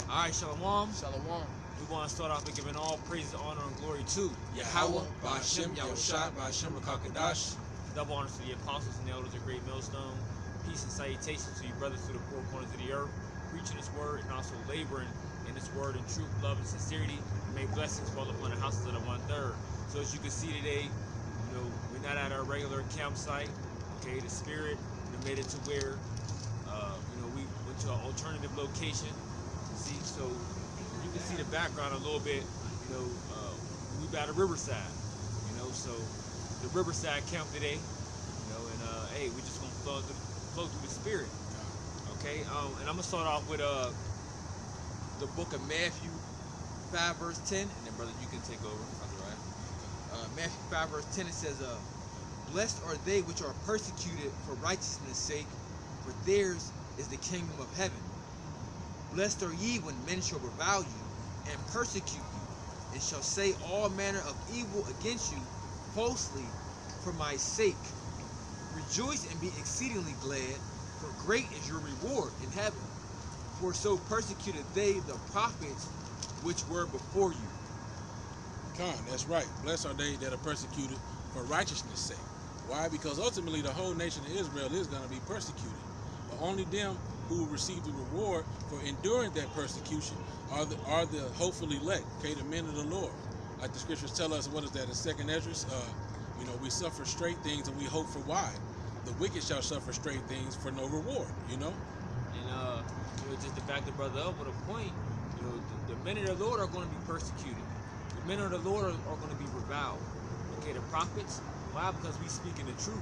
Alright, Shalom. Shalom. We want to start off by giving all praise, honor, and glory to Yahweh, Ba'Shem, Yahushua, Ba'Shem, Rakakadash. Double honors to the apostles and the elders of Great Millstone. Peace and salutations to you brothers through the four corners of the earth, preaching this word and also laboring in this word in truth, love, and sincerity. And may blessings fall upon the houses of the 1/3. So as you can see today, we're not at our regular campsite. Okay, the Spirit made it to where we went to an alternative location. See, so you can see the background a little bit. We by the Riverside. So the Riverside camp today. And hey, we just gonna flow through the Spirit. Okay, and I'm gonna start off with the book of Matthew 5 verse 10, and then brother, you can take over. Matthew 5 verse 10, it says, "Blessed are they which are persecuted for righteousness' sake, for theirs is the kingdom of heaven. Blessed are ye when men shall revile you and persecute you, and shall say all manner of evil against you falsely for my sake. Rejoice and be exceedingly glad, for great is your reward in heaven. For so persecuted they the prophets which were before you." That's right. Blessed are they that are persecuted for righteousness' sake. Why? Because ultimately the whole nation of Israel is going to be persecuted. But only them who will receive the reward for enduring that persecution are the hopefully elect, okay, the men of the Lord. Like the scriptures tell us, what is that, in 2nd Esdras? We suffer straight things and we hope for wide. The wicked shall suffer straight things for no reward, And just to back the brother up with a point, the men of the Lord are going to be persecuted. The men of the Lord are going to be reviled. Okay, the prophets, why? Because we speak in the truth.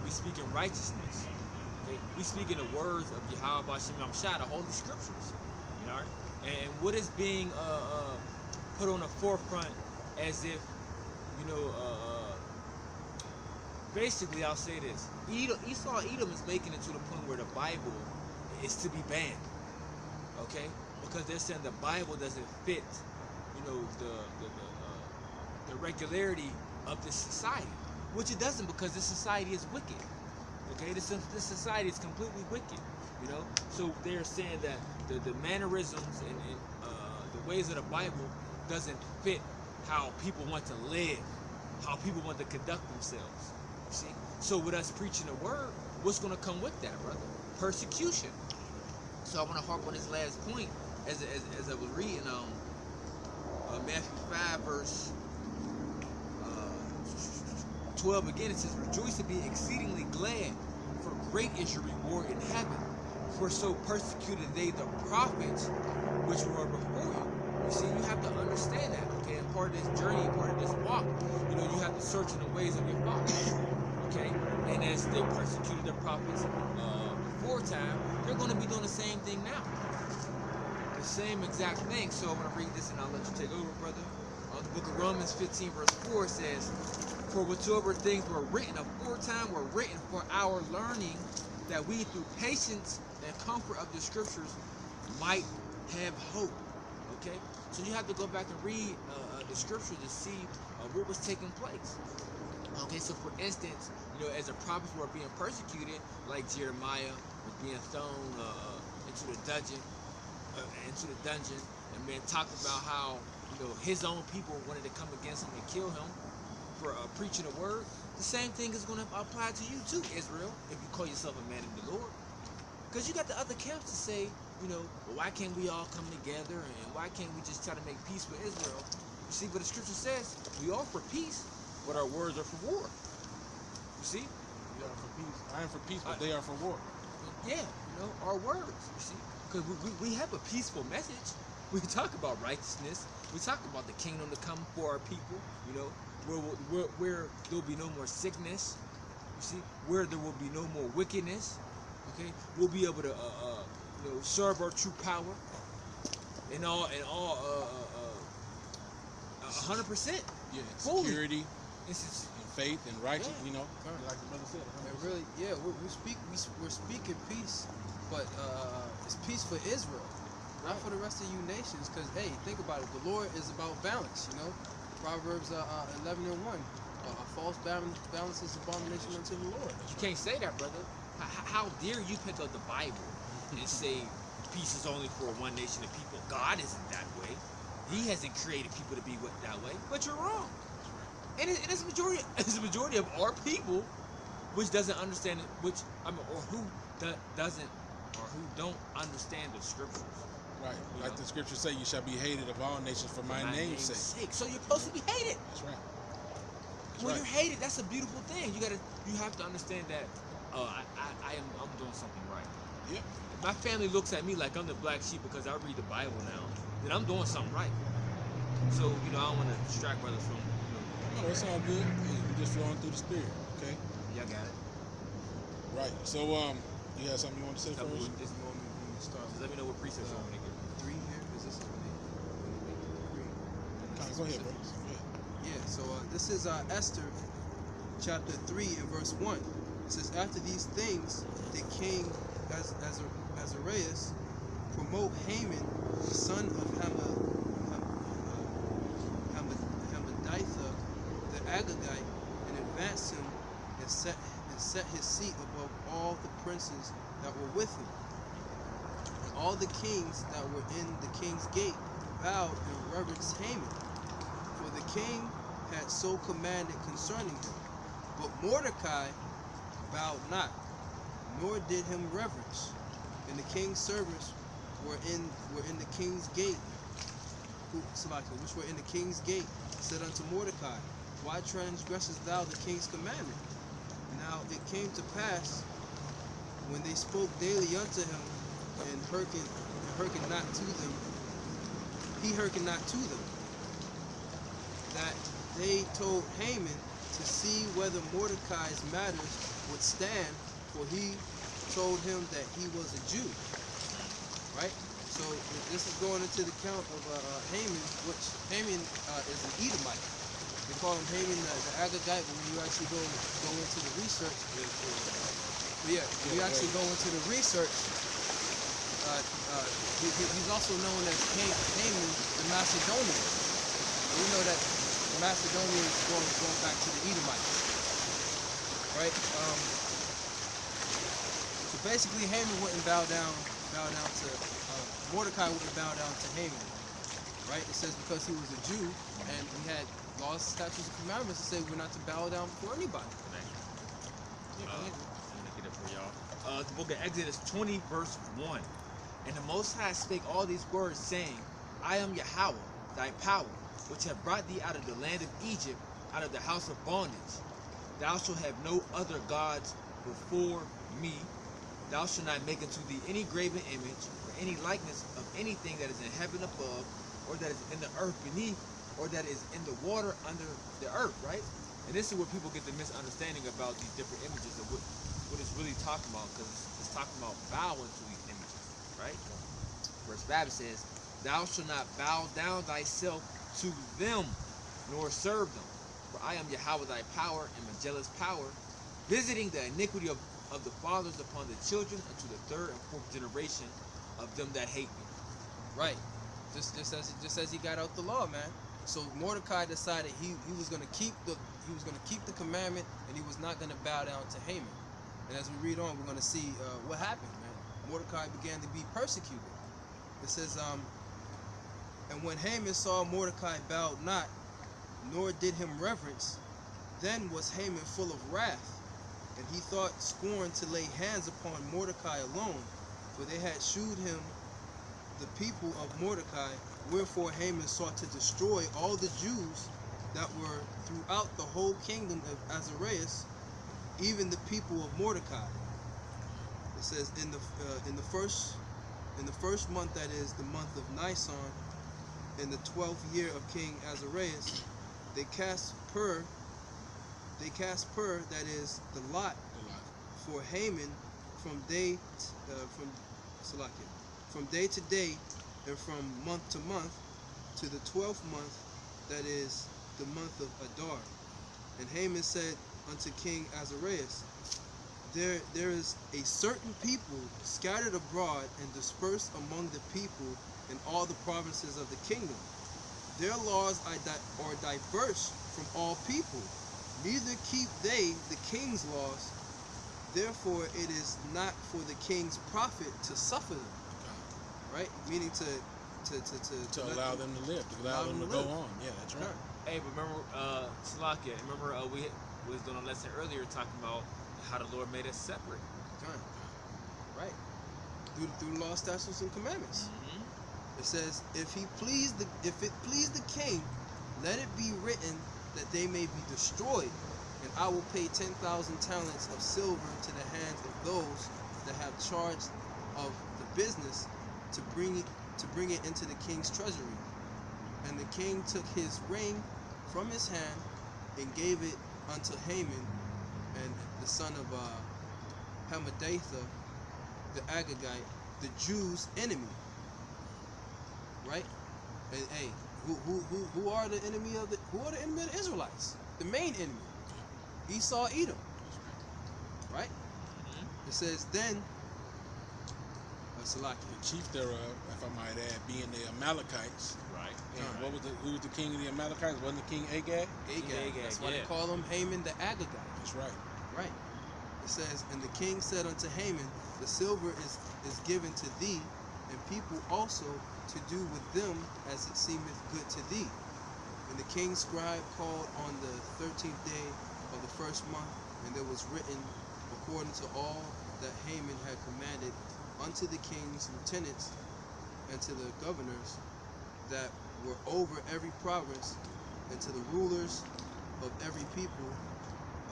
We speak in righteousness. Okay, we speak in the words of Yahweh, Ba'Shem, Yahushua, the Holy Scriptures. And what is being put on the forefront as if, basically, I'll say this: Edom is making it to the point where the Bible is to be banned. Okay, because they're saying the Bible doesn't fit, the regularity of this society, which it doesn't, because this society is wicked. Okay, this society is completely wicked. So they're saying that the mannerisms and the ways of the Bible doesn't fit how people want to live, how people want to conduct themselves. You see, so with us preaching the word, what's going to come with that, brother? Persecution. So I want to harp on this last point as I was reading Matthew 5 verse 12 again. It says, "Rejoice and be exceedingly glad, for great is your reward in heaven. For so persecuted they the prophets which were before you." You see, you have to understand that, okay? And part of this journey, part of this walk, you have to search in the ways of your Father, okay? And as they persecuted the prophets before time, they're going to be doing the same thing now. The same exact thing. So I'm going to read this and I'll let you take over, brother. The book of Romans 15 verse 4 says, "For whatsoever things were written aforetime were written for our learning, that we through patience and comfort of the scriptures might have hope." Okay, so you have to go back and read the scriptures to see what was taking place. Okay, so for instance, as the prophets were being persecuted, like Jeremiah was being thrown into the dungeon, and man talked about how his own people wanted to come against him and kill him for preaching the word. The same thing is going to apply to you too, Israel, if you call yourself a man of the Lord. Because you got the other camps to say, well, why can't we all come together, and why can't we just try to make peace with Israel? You see, but the scripture says we are for peace, but our words are for war. You see? We are for peace. I am for peace, but they are for war. Yeah, our words, you see. Because we have a peaceful message. We talk about righteousness. We talk about the kingdom to come for our people, where there will be no more sickness, you see, where there will be no more wickedness, okay? We'll be able to, serve our true power in all, 100%. Yeah, fully. security, and faith, and righteousness, like the brother said. And really, we're speaking peace, but it's peace for Israel, not for the rest of you nations. Because hey, think about it. The Lord is about balance. Proverbs 11:1. A false balance is abomination unto the Lord. You can't say that, brother. How dare you pick up the Bible and say peace is only for one nation of people. God isn't that way. He hasn't created people to be that way. But you're wrong. And it's a majority. It's a majority of our people, which doesn't understand it, or who doesn't, or who don't understand the scriptures. Right. You Like know? the scriptures say, you shall be hated of all nations for my name's sake. So you're supposed to be hated. That's right. That's When right. you're hated, that's a beautiful thing. You have to understand that. I'm doing something right. Yep. If my family looks at me like I'm the black sheep because I read the Bible now, then I'm doing something right. So I don't want to distract brothers from. No, that's all good. Hey, we just flowing through the spirit. Okay. Y'all got it. Right. So you have something you want to say Tell me first? what this moment when you start. Just let me know what precepts you want me to give. 3 here, because this is when they make the decree. Go ahead, bro. Go ahead. Yeah, so this is Esther chapter 3 and verse 1. It says, after these things, the king Azarias promote Haman, the son of Hammedatha, the Agagite, and advanced him and set his seat above all the princes that were with him. And all the kings that were in the king's gate bowed and reverenced Haman, for the king had so commanded concerning him. But Mordecai bowed not, nor did him reverence. And the king's servants were in the king's gate, which were in the king's gate, said unto Mordecai, why transgressest thou the king's commandment? Now it came to pass, when they spoke daily unto him, and hearkened not to them, he hearkened not to them, that they told Haman to see whether Mordecai's matters would stand, for he told him that he was a Jew. Right? So this is going into the count of Haman, which Haman is an Edomite. They call him Haman the Agagite, but when you actually go into the research, when you actually go into the research, he's also known as Haman the Macedonian. And we know that the Macedonians going back to the Edomites, right? So basically, Haman wouldn't bow down to Mordecai wouldn't bow down to Haman, right? It says because he was a Jew and he had laws, statutes, and commandments to say we're not to bow down before anybody. I'm gonna get it for y'all. The book of Exodus 20, verse 1. And the Most High spake all these words, saying, I am Yahweh, thy power, which have brought thee out of the land of Egypt, out of the house of bondage. Thou shalt have no other gods before me. Thou shalt not make unto thee any graven image, or any likeness of anything that is in heaven above, or that is in the earth beneath, or that is in the water under the earth, right? And this is where people get the misunderstanding about these different images of what it's really talking about, because it's talking about bowing to these images, right? Verse 5 says, thou shalt not bow down thyself to them, nor serve them. For I am Yahweh thy power, and my jealous power, visiting the iniquity of the fathers upon the children unto the third and fourth generation of them that hate me. Right. Just as he got out the law, man. So Mordecai decided he was gonna keep the commandment, and he was not gonna bow down to Haman. And as we read on, we're gonna see what happened, man. Mordecai began to be persecuted. It says, and when Haman saw Mordecai bowed not, nor did him reverence, then was Haman full of wrath, and he thought scorn to lay hands upon Mordecai alone, for they had shewed him the people of Mordecai. Wherefore Haman sought to destroy all the Jews that were throughout the whole kingdom of Azarias, even the people of Mordecai. It says in the first month, that is the month of Nisan, in the 12th year of King Azarias, they cast pur, that is the lot, for Haman from day to day, and from month to month, to the 12th month, that is the month of Adar. And Haman said unto King Azarias, there is a certain people scattered abroad and dispersed among the people in all the provinces of the kingdom. Their laws are diverse from all people, neither keep they the king's laws. Therefore it is not for the king's profit to suffer them. right? Meaning to To let allow them to live, to allow them to go live. on. Yeah, that's right. Hey, but remember, Salakia, remember we was doing a lesson earlier talking about how the Lord made us separate. Kind. Right. Through law, statutes, and commandments. Mm-hmm. It says, if it please the king, let it be written that they may be destroyed, and I will pay 10,000 talents of silver to the hands of those that have charge of the business to bring it into the king's treasury. And the king took his ring from his hand and gave it unto Haman, and the son of Hammedatha, the Agagite, the Jews' enemy. Right? And hey, who are the enemy of the Israelites? The main enemy, Esau, Edom. Right? Mm-hmm. It says then, Salaki, The chief thereof, if I might add, being the Amalekites. Right. And Right. what was who was the king of the Amalekites? Wasn't the king Agag? Agag. That's why yeah. they call him Haman the Agagite. That's right. Right. It says, and the king said unto Haman, the silver is given to thee, and people also to do with them as it seemeth good to thee. And the king's scribe called on the 13th day of the first month, and there was written according to all that Haman had commanded unto the king's lieutenants and to the governors that were over every province, and to the rulers of every people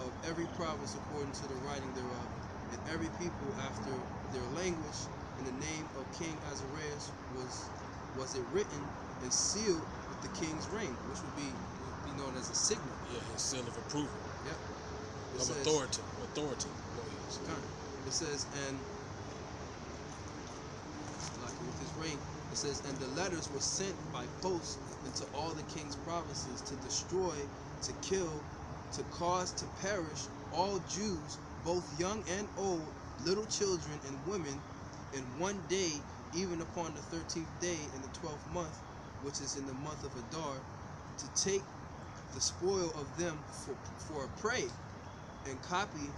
of every province according to the writing thereof, and every people after their language. In the name of King Azarias was it written and sealed with the king's ring, which would be known as a signet. Yeah, his seal of approval. Yep. It Of says, authority. Authority. Go ahead. Kind. It says, and like with his ring, it says, and the letters were sent by post into all the king's provinces to destroy, to kill, to cause to perish all Jews, both young and old, little children and women, in one day, even upon the 13th day in the 12th month, which is in the month of Adar, to take the spoil of them for a prey, and copy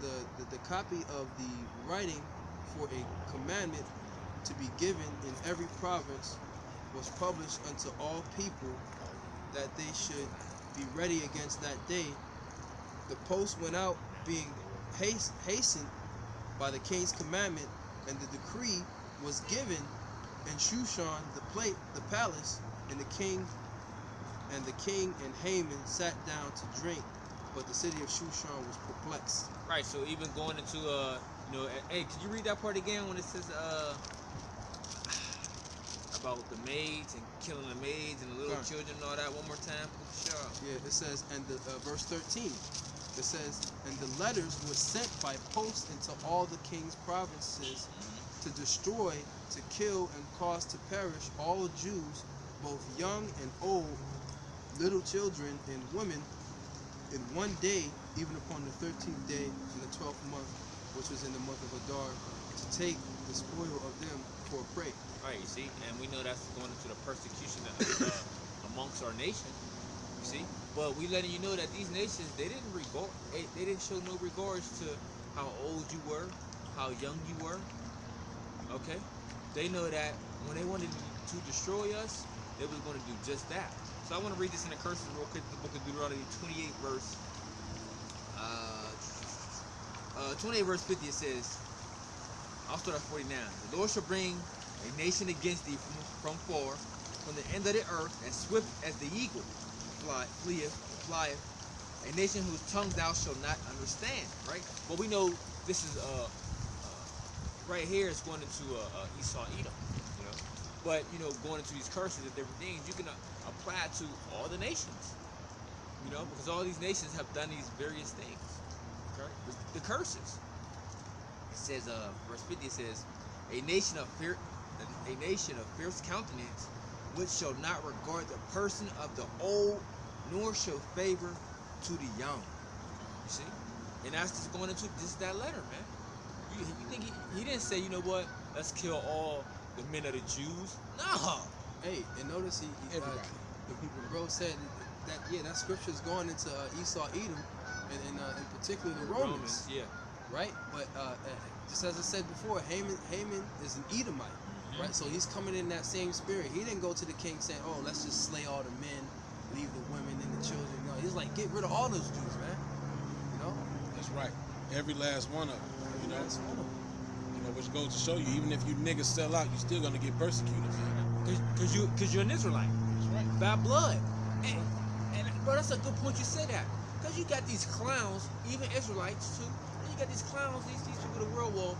the copy of the writing for a commandment to be given in every province was published unto all people, that they should be ready against that day. The post went out, being hastened by the king's commandment, and the decree was given in Shushan the palace, and the king and Haman sat down to drink, but the city of Shushan was perplexed. Right. So even going into hey, could you read that part again when it says about the maids and killing the maids and the little Fine. children and all that one more time? Sure. Yeah, it says, and the verse 13. It says, and the letters were sent by post into all the king's provinces to destroy, to kill, and cause to perish all Jews, both young and old, little children and women, in one day, even upon the 13th day in the 12th month, which was in the month of Adar, to take the spoil of them for a prey. Right. You see, and we know that's going into the persecution amongst our nation. You see, but we letting you know that these nations they didn't show no regards to how old you were, how young you were. Okay, they know that when they wanted to destroy us, they was going to do just that. So I want to read this in the curses real quick. The book of Deuteronomy 28 verse 28 verse 50. It says, I'll start at 49. The Lord shall bring a nation against thee from far, from the end of the earth, as swift as the eagle flieth. A nation whose tongue thou shalt not understand. Right? But we know this is right here is going into Esau, Edom. You know, but going into these curses and different things, you can apply it to all the nations. You know, because all these nations have done these various things. Okay, the curses. It says, verse 50. It says, a nation of fierce countenance, which shall not regard the person of the old, nor show favor to the young. You see, and that's just going into that letter, man. You think he didn't say, you know what? Let's kill all the men of the Jews. No. Hey, and notice he Everybody. when bro said that scripture is going into Esau, Edom, and in particular the Romans. Yeah. right? But just as I said before, Haman is an Edomite, right? So he's coming in that same spirit. He didn't go to the king saying, "Oh, let's just slay all the men, leave the women and the children." No, he's like, "Get rid of all those Jews, man." You know, That's right. Every last one of them. You know, that's one of them. which goes to show you, even if you niggas sell out, you still gonna get persecuted, man. Cause you're an Israelite. That's right. By blood. And bro, that's a good point you say that. Because you got these clowns, even Israelites too. And you got these clowns, these people of the world, well,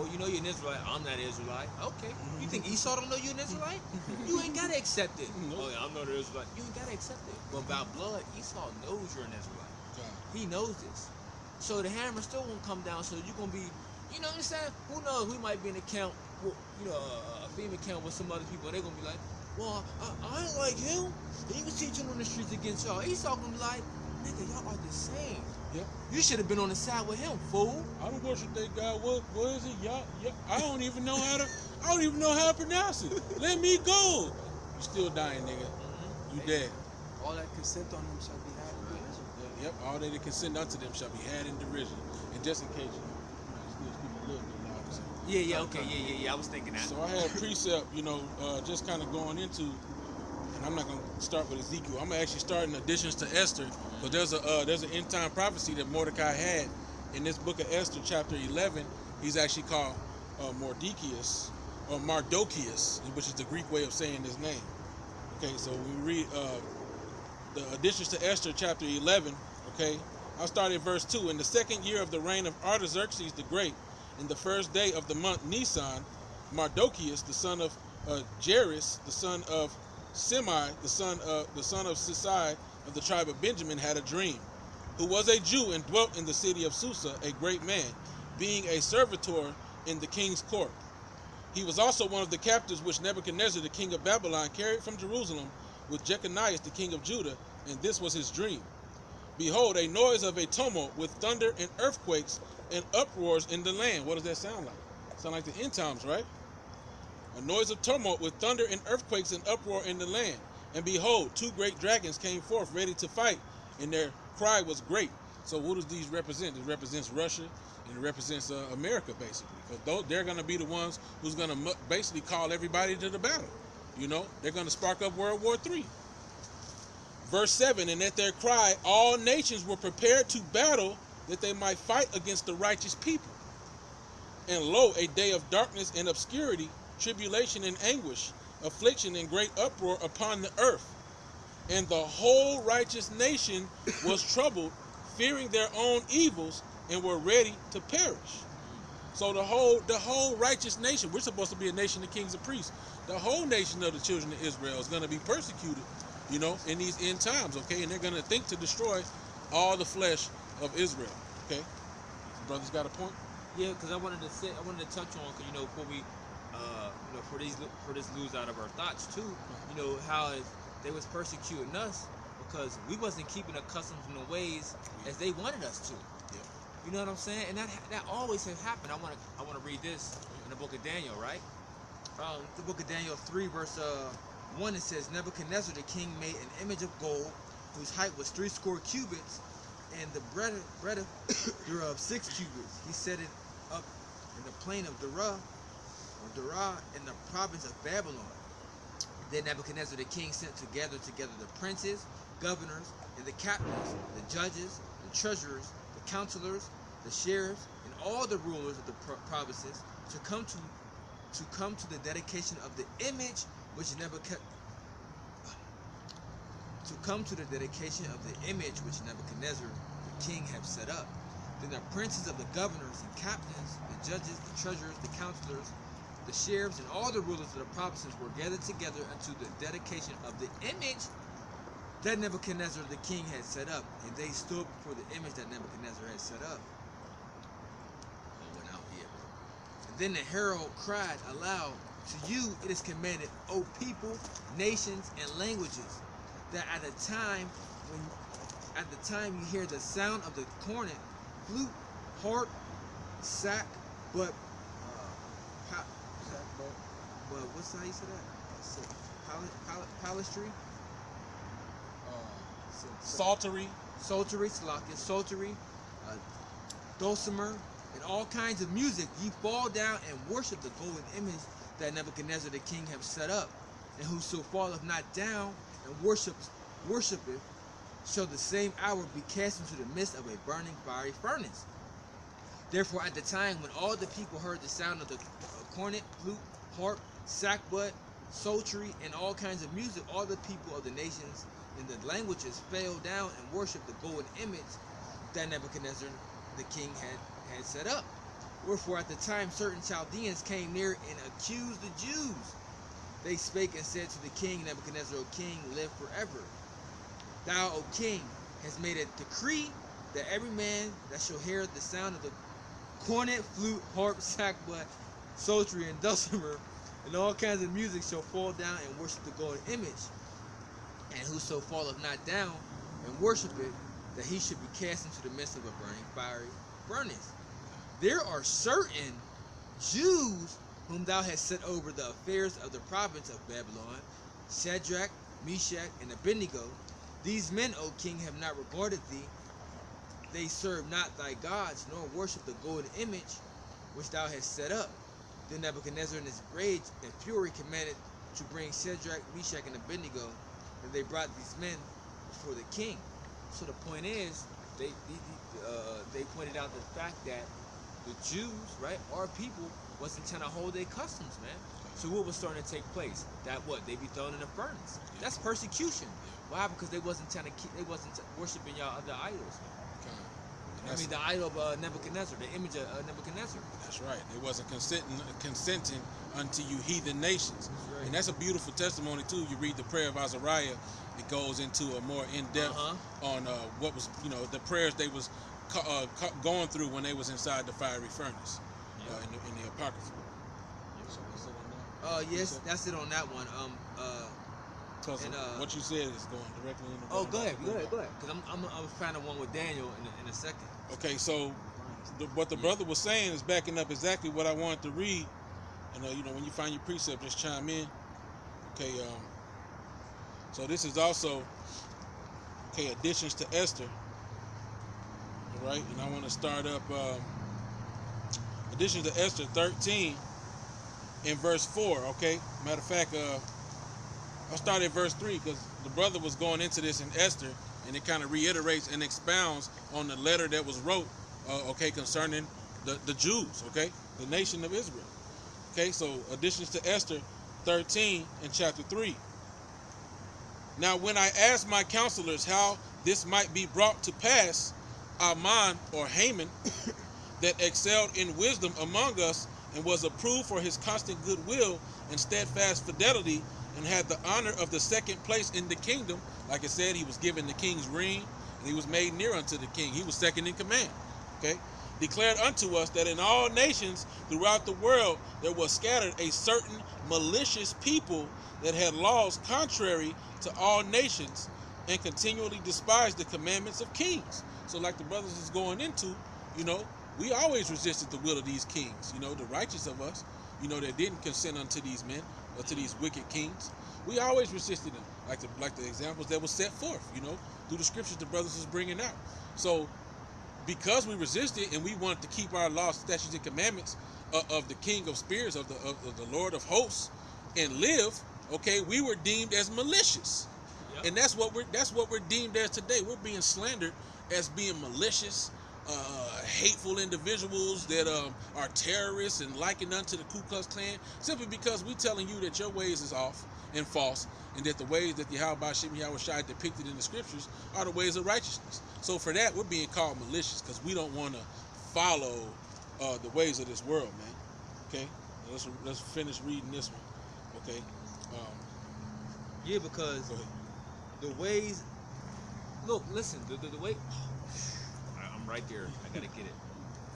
you know you're an Israelite. I'm not an Israelite. Okay. You think Esau don't know you're an Israelite? You ain't gotta accept it. Nope. Oh yeah, I'm not an Israelite. You ain't gotta accept it. But by blood, Esau knows you're an Israelite. God. He knows this. So the hammer still won't come down, so you're gonna be, you know what I'm saying? Who knows? We might be in a camp, you know, a female camp with some other people. They're gonna be like, well, I ain't like him. And he was teaching on the streets against y'all. Esau gonna be like, nigga, y'all are the same. Yep. You should have been on the side with him, fool. I don't worship that God. What is it? Y'all, I don't even know how to pronounce it. Let me go. You still dying, nigga. You dead. All that consent on them shall be had in derision. Yep. All that consent unto them shall be had in derision. And just in case you still speak a little bit louder. So. Yeah, okay, yeah. I was thinking that. So I had precept, just kind of going into, and I'm not gonna start with Ezekiel. I'm gonna actually start in additions to Esther, because there's an end time prophecy that Mordecai had in this book of Esther, chapter 11. He's actually called Mordecaius or Mardocheus, which is the Greek way of saying his name. Okay, so we read the additions to Esther, chapter 11. Okay, I'll start at verse 2. In the second year of the reign of Artaxerxes the Great, in the first day of the month Nisan, Mardocheus, the son of Jairus, the son of Simei, the son of Sisai of the tribe of Benjamin, had a dream, who was a Jew and dwelt in the city of Susa, a great man, being a servitor in the king's court. He was also one of the captives which Nebuchadnezzar, the king of Babylon, carried from Jerusalem with Jeconiah, the king of Judah, and this was his dream. Behold, a noise of a tumult with thunder and earthquakes and uproars in the land. What does that sound like? Sound like the end times, right? A noise of tumult with thunder and earthquakes and uproar in the land. And behold, two great dragons came forth ready to fight, and their cry was great. So what does these represent? It represents Russia, and it represents America, basically. Because they're going to be the ones who's going to basically call everybody to the battle. They're going to spark up World War III. Verse 7, and at their cry, all nations were prepared to battle, that they might fight against the righteous people. And lo, a day of darkness and obscurity, tribulation and anguish, affliction and great uproar upon the earth. And the whole righteous nation was troubled, fearing their own evils, and were ready to perish. So the whole righteous nation, we're supposed to be a nation of kings and priests. The whole nation of the children of Israel is going to be persecuted, in these end times, okay? And they're going to think to destroy all the flesh of Israel, okay? Brothers got a point? Yeah, because I wanted to touch on, because before we, for this lose out of our thoughts too, how they was persecuting us because we wasn't keeping the customs and the ways as they wanted us to. Yeah. You know what I'm saying? And that always has happened. I want to read this in the book of Daniel, right? The book of Daniel 3, verse 1, it says, Nebuchadnezzar the king made an image of gold, whose height was 60 cubits, and the breadth thereof 6 cubits. He set it up in the plain of Dura in the province of Babylon. Then Nebuchadnezzar the king sent together the princes, governors, and the captains, the judges, the treasurers, the counselors, the sheriffs, and all the rulers of the provinces to come to the dedication of the image which Nebuchadnezzar the king had set up. Then the princes of the governors and captains, the judges, the treasurers, the counselors, the sheriffs, and all the rulers of the provinces were gathered together unto the dedication of the image that Nebuchadnezzar the king had set up. And they stood before the image that Nebuchadnezzar had set up. Oh, went out here, bro. And then the herald cried aloud, to you it is commanded, O people, nations, and languages, that at the time you hear the sound of the cornet, flute, harp, sack, but what's how you say that? Palistry? Psaltery. Psaltery, Salakia, psaltery, dulcimer, and all kinds of music, ye fall down and worship the golden image that Nebuchadnezzar the king hath set up. And whoso falleth not down and worshipeth, shall the same hour be cast into the midst of a burning fiery furnace. Therefore, at the time when all the people heard the sound of the cornet, flute, harp, sackbut, psaltery, and all kinds of music, all the people of the nations in the languages fell down and worshipped the golden image that Nebuchadnezzar the king had set up. Wherefore, at the time certain Chaldeans came near and accused the Jews. They spake and said to the king, Nebuchadnezzar, O king, live forever. Thou, O king, hast made a decree that every man that shall hear the sound of the cornet, flute, harp, sackbut, psaltery, and dulcimer, and all kinds of music shall fall down and worship the golden image. And whoso falleth not down and worship it, that he should be cast into the midst of a burning fiery furnace. There are certain Jews whom thou hast set over the affairs of the province of Babylon, Shadrach, Meshach, and Abednego. These men, O king, have not regarded thee. They serve not thy gods, nor worship the golden image which thou hast set up. Then Nebuchadnezzar in his rage and fury commanded to bring Shadrach, Meshach, and Abednego, and they brought these men before the king. So the point is, they pointed out the fact that the Jews, right, our people, wasn't trying to hold their customs, man. So what was starting to take place? That what? They be thrown in the furnace. That's persecution. Why? Because they wasn't worshiping y'all other idols. I mean, the idol of Nebuchadnezzar, the image of Nebuchadnezzar. That's right. They wasn't consenting unto you heathen nations. That's right. And that's a beautiful testimony too. You read the prayer of Azariah, it goes into a more in-depth on what was, the prayers they was going through when they was inside the fiery furnace in the Apocrypha. Yes, that's it on that one. Because what you said is going directly into. Oh, go ahead. Because I'm finding one with Daniel in a second. Okay, so what the brother was saying is backing up exactly what I wanted to read. And when you find your precept, just chime in. Okay, so this is also additions to Esther. All right, and I want to start up additions to Esther 13 in verse 4. Okay, matter of fact, I'll start at verse 3 because the brother was going into this in Esther, and it kind of reiterates and expounds on the letter that was wrote, concerning the Jews, the nation of Israel. Okay, so additions to Esther 13 in chapter 3. Now, when I asked my counselors how this might be brought to pass, Aman or Haman, that excelled in wisdom among us and was approved for his constant goodwill and steadfast fidelity, and had the honor of the second place in the kingdom. Like I said, he was given the king's ring, and he was made near unto the king. He was second in command. Declared unto us that in all nations throughout the world there was scattered a certain malicious people that had laws contrary to all nations, and continually despised the commandments of kings. So like the brothers is going into, we always resisted the will of these kings, the righteous of us, that didn't consent unto these men or to these wicked kings. We always resisted them, like the examples that was set forth, through the scriptures the brothers is bringing out. So because we resisted and we wanted to keep our laws, statutes, and commandments of the King of spirits, of the Lord of hosts, and live, we were deemed as malicious. Yep. And that's what we're deemed as today. We're being slandered as being malicious, hateful individuals that are terrorists and likened unto the Ku Klux Klan, simply because we telling you that your ways is off and false, and that the ways that Yahweh Shai depicted in the scriptures are the ways of righteousness. So for that, we're being called malicious because we don't want to follow the ways of this world, man. Okay, let's finish reading this one. Okay. Because the ways. Look, listen. The way. I'm right there. I gotta get it.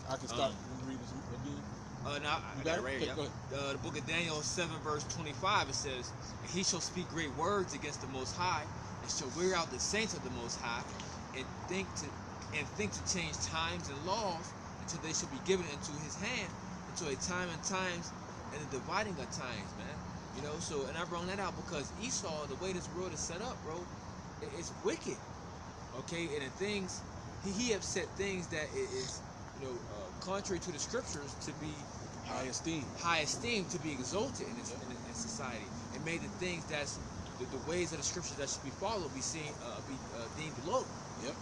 I can start reading this again. No, I got it right here. The book of Daniel 7 verse 25. It says, "And he shall speak great words against the Most High, and shall wear out the saints of the Most High, and think to change times and laws until they shall be given into his hand, until a time and times and the dividing of times, man." So, and I brought that out because Esau, the way this world is set up, bro, it's wicked. And the things he have set things that is contrary to the scriptures, to be High esteem. high esteem, to be exalted in society, and made the things that's the ways of the scriptures that should be followed be seen, be deemed low. Yep.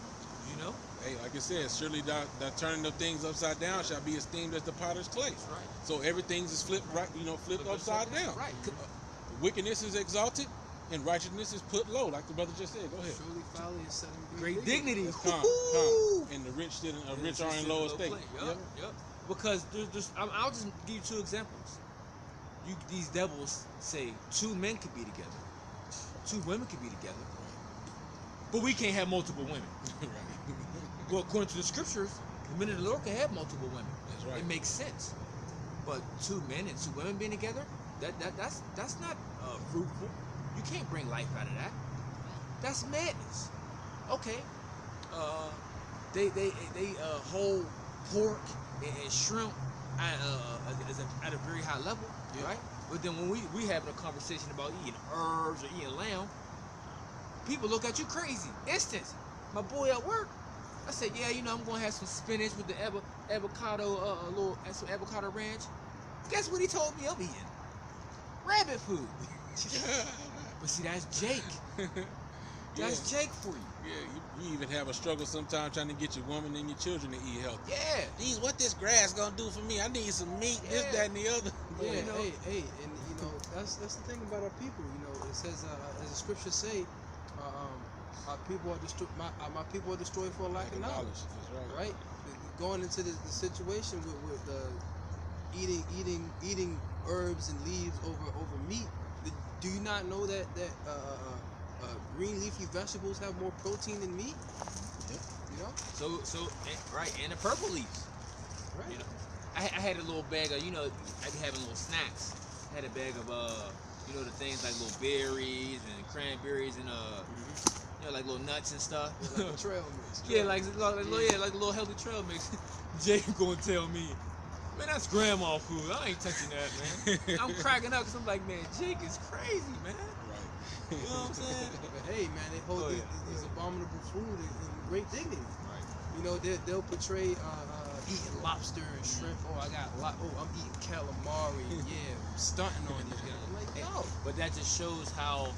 You know. Hey, like I said, surely that turning of things upside down shall be esteemed as the potter's clay. That's right. So everything's is flipped right, flipped upside down. Right. Wickedness is exalted, and righteousness is put low, like the brother just said. Go ahead. Surely folly is set in Great dignity. Come. And the rich are in low estate. Yep. Because I'll just give you two examples. These devils say 2 men could be together, 2 women could be together, but we can't have multiple women. Right. Well, according to the scriptures, the men of the Lord can have multiple women. That's right. It makes sense. But 2 men and 2 women being together, that's not fruitful. You can't bring life out of that. That's madness. Okay. They hold pork and shrimp at a very high level, right? But then when we having a conversation about eating herbs or eating lamb, people look at you crazy. Instant. My boy at work, I said, yeah, I'm gonna have some spinach with the avocado, some avocado ranch. Guess what he told me I'm eating? Rabbit food. But see, that's Jake. That's Jake for you. Yeah, you even have a struggle sometimes trying to get your woman and your children to eat healthy. Yeah. What this grass gonna do for me? I need some meat, this, that, and the other. Yeah, hey, and that's the thing about our people. It says, as the scriptures say, our people are destroyed. My people are destroyed for a lack of knowledge. That's right. Going into the situation with eating herbs and leaves over meat. Do you not know that green leafy vegetables have more protein than meat? Yep. So right, and the purple leaves. Right. I had a little bag of, I be having little snacks. I had a bag of the things like little berries and cranberries and like little nuts and stuff. Yeah, like a trail mix. like a little healthy trail mix. Jake gonna tell me, man, that's grandma food. I ain't touching that, man. I'm cracking up because I'm like, man, Jake is crazy, man. Right. You know what I'm saying? But hey, man, they hold these abominable food in great dignity. Right. They'll portray eating lobster and shrimp. Oh, I'm eating calamari. Yeah, I'm stunting on these guys. I'm like, yo. But that just shows how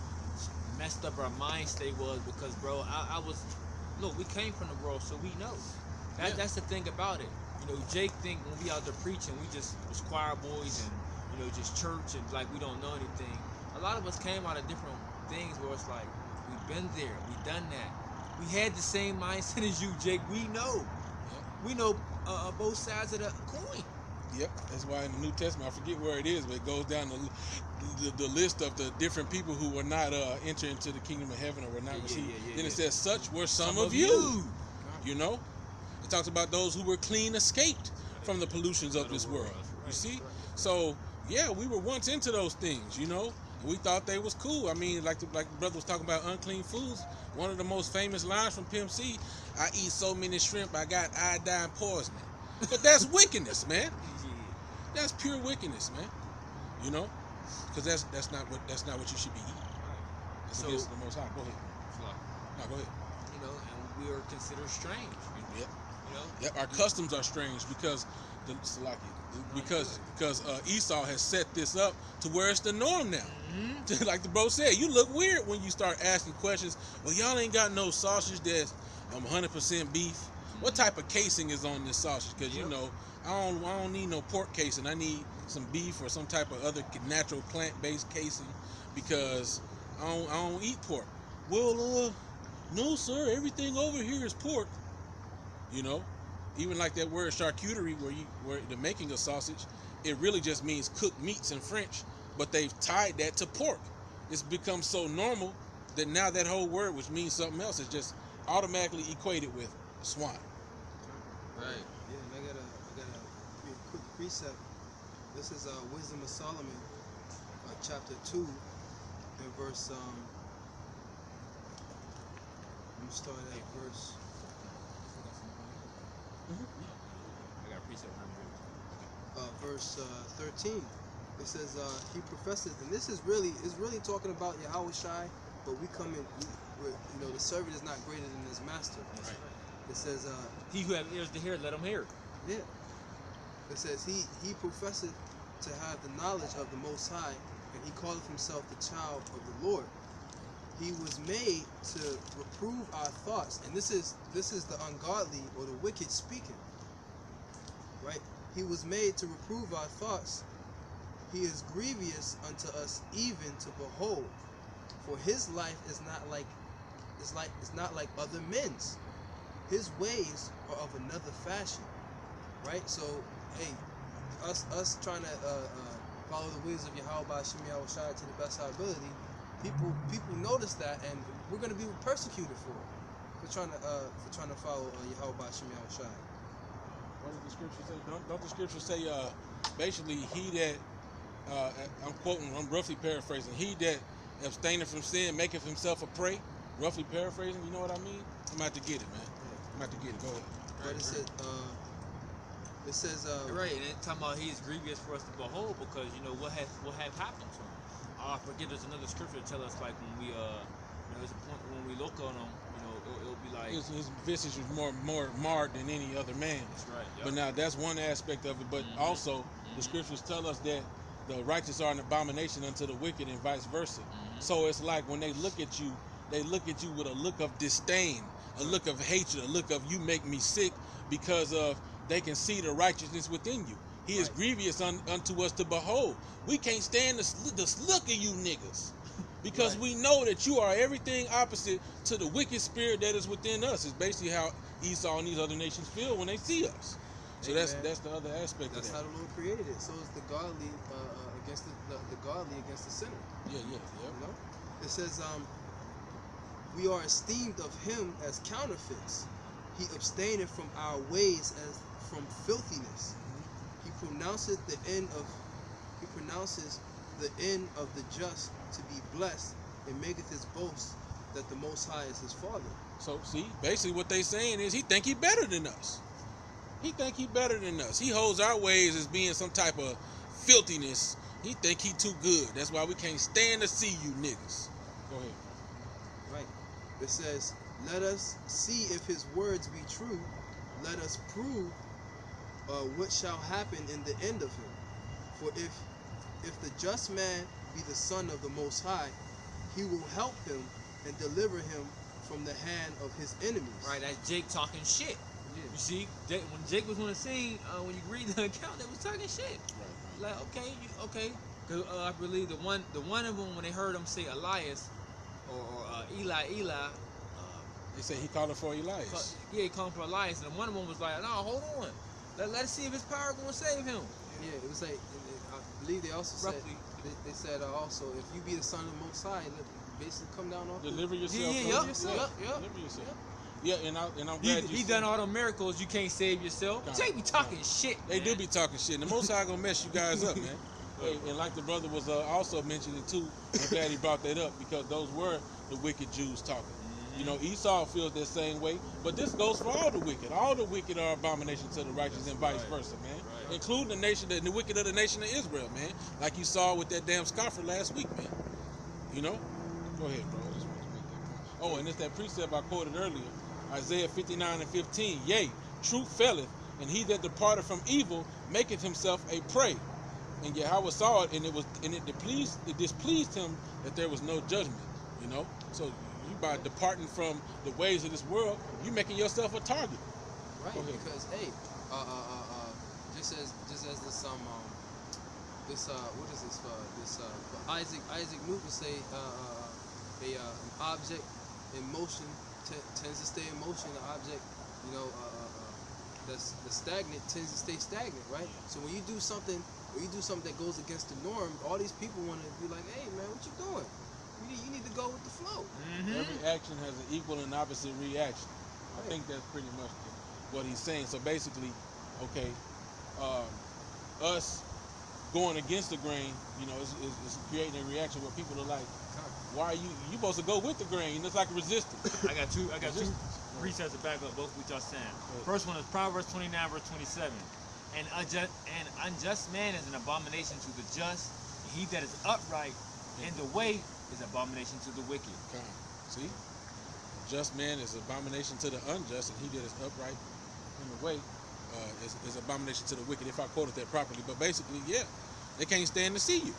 messed up our mind state was, because, bro, look, we came from the world, so we know. That's the thing about it. Jake think when we out there preaching, we just was choir boys and, just church and like we don't know anything. A lot of us came out of different things where it's like, we've been there, we've done that. We had the same mindset as you, Jake. We know. Yep. We know both sides of the coin. Yep, that's why in the New Testament, I forget where it is, but it goes down the list of the different people who were not enter into the kingdom of heaven or were not received. Then it says, such were some of you. It talks about those who were clean escaped from the pollutions of this world. Right, you see? right. So, yeah, we were once into those things, and we thought they was cool. I mean, like the brother was talking about unclean foods. One of the most famous lines from Pimp C, I eat so many shrimp, I got iodine poisoning. But that's wickedness, man. That's pure wickedness, man. Because that's not what you should be eating. It's against the Most High. Go ahead. No, go ahead. And we are considered strange. Yep. Yep. Our customs are strange because Esau has set this up to where it's the norm now. Mm-hmm. Like the bro said, you look weird when you start asking questions. Well, y'all ain't got no sausage that's 100% beef. What type of casing is on this sausage? Because I don't need no pork casing. I need some beef or some type of other natural plant-based casing because I don't eat pork. Well, no, sir. Everything over here is pork. Even like that word charcuterie, where the making of sausage, it really just means cooked meats in French, but they've tied that to pork. It's become so normal that now that whole word, which means something else, is just automatically equated with swine. Right. Yeah, and I got a quick precept. This is Wisdom of Solomon, chapter 2, and verse. I'm gonna start at verse. I got a precept. Verse 13. It says he professes, and this is really talking about Yahweh Shai, but we come in. The servant is not greater than his master. Right. It says he who has ears to hear, let him hear. Yeah. It says he professeth to have the knowledge of the Most High, and he calleth himself the child of the Lord. He was made to reprove our thoughts, and this is the ungodly or the wicked speaking, right? He was made to reprove our thoughts. He is grievous unto us even to behold, for his life is not like it's not like other men's. His ways are of another fashion, right? So, hey, us trying to follow the ways of Yahweh by Shemi Shai to the best of our ability, people notice that, and we're gonna be persecuted for trying to follow Yahweh by Shemi Shai. What does the scripture say? Don't the scripture say basically he that I'm roughly paraphrasing, he that abstaineth from sin maketh himself a prey. Roughly paraphrasing, you know what I mean? I'm about to get it, man. I'm about to get it. Go ahead. But it says right, and it's talking about he is grievous for us to behold, because you know what have happened to him. I forget there's another scripture to tell us, like when we there's a point when we look on him, you know, it'll be like his visage was more marred than any other man. That's right. Yep. But now that's one aspect of it. But also the scriptures tell us that the righteous are an abomination unto the wicked, and vice versa. So it's like when they look at you with a look of disdain, a look of hatred, a look of you make me sick, because of they can see the righteousness within you. He is grievous unto us to behold. We can't stand the look of you niggas, because we know that you are everything opposite to the wicked spirit that is within us. It's basically how Esau and these other nations feel when they see us. So that's the other aspect That's of that. how the Lord created it. So is the godly against the godly against the sinner. Yeah. You know? It says, we are esteemed of him as counterfeits. He abstaineth from our ways as from filthiness. He pronounces the end of the just to be blessed, and maketh his boast that the Most High is his Father. So see, basically what they saying is he think he better than us. He think he better than us. He holds our ways as being some type of filthiness. He think he too good. That's why we can't stand to see you niggas. Go ahead. Right. It says, let us see if his words be true. Let us prove what shall happen in the end of him. For if the just man be the son of the Most High, he will help him and deliver him from the hand of his enemies. Right, that's Jake talking shit. Yeah. You see, when Jake was on the scene, when you read the account, they was talking shit. Right. Like, okay. Because I believe the one of them, when they heard him say Elias or Eli, They say he called for Elias. he called for Elias, and one of them was like, no, hold on. Let's see if his power going to save him. Yeah, it was like, I believe they also Roughly. said, they said also, if you be the son of the Most High, basically come down off Deliver yourself. Yep. Deliver yourself. Yeah, and I'm glad he done all the miracles. You can't save yourself. Jake be talking shit. They man. do be talking shit. And the Most High gonna mess you guys up, man. Hey, and like the brother was also mentioning too, I'm glad he brought that up, because those were the wicked Jews talking. You know, Esau feels that same way, but this goes for all the wicked. All the wicked are abomination to the righteous, and vice versa, man. Right. Including the wicked of the nation of Israel, man. Like you saw with that damn scoffer last week, man. You know? Go ahead, bro. I just wanted to make that point. Oh, and it's that precept I quoted earlier, Isaiah 59:15. Yea, truth faileth, and he that departed from evil maketh himself a prey. And Yahweh saw it, and it displeased him that there was no judgment. You know? So you, by departing from the ways of this world, you making yourself a target. Right, because hey, just as this what is this for Isaac Newton say an object in motion tends to stay in motion. An object, that's stagnant tends to stay stagnant, right? So when you do something that goes against the norm, all these people want to be like, hey man, what you doing? You need to go with the flow. Every action has an equal and opposite reaction. I think that's pretty much what he's saying. So basically, okay, us going against the grain, is creating a reaction where people are like, why are you supposed to go with the grain? It's like a resistance. I got two precepts to back up both what y'all saying. First one is Proverbs 29 verse 27. An unjust man is an abomination to the just. He that is upright in the way is abomination to the wicked. See? A just man is abomination to the unjust, and he that is upright in the way is abomination to the wicked, if I quoted that properly. But basically, yeah, they can't stand to see you.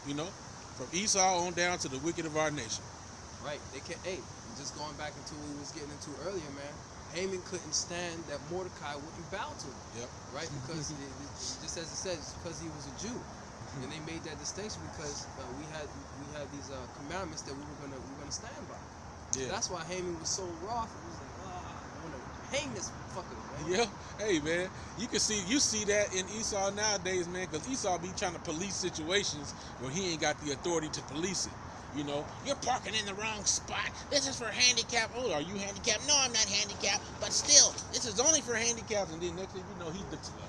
You know, from Esau on down to the wicked of our nation. Right. They can. Hey, just going back into what we was getting into earlier, man. Haman couldn't stand that Mordecai wouldn't bow to him. Yep. Right. Because just as it says, it's because he was a Jew, and they made that distinction because we had these commandments that we were gonna stand by. Yeah. That's why Haman was so wroth. He was like, I want to hang this fucker, man. Yeah. Hey, man, you see that in Esau nowadays, man, because Esau be trying to police situations where he ain't got the authority to police it. You know, you're parking in the wrong spot. This is for handicap. Oh, are you handicapped? No, I'm not handicapped. But still, this is only for handicaps. And then next thing you know,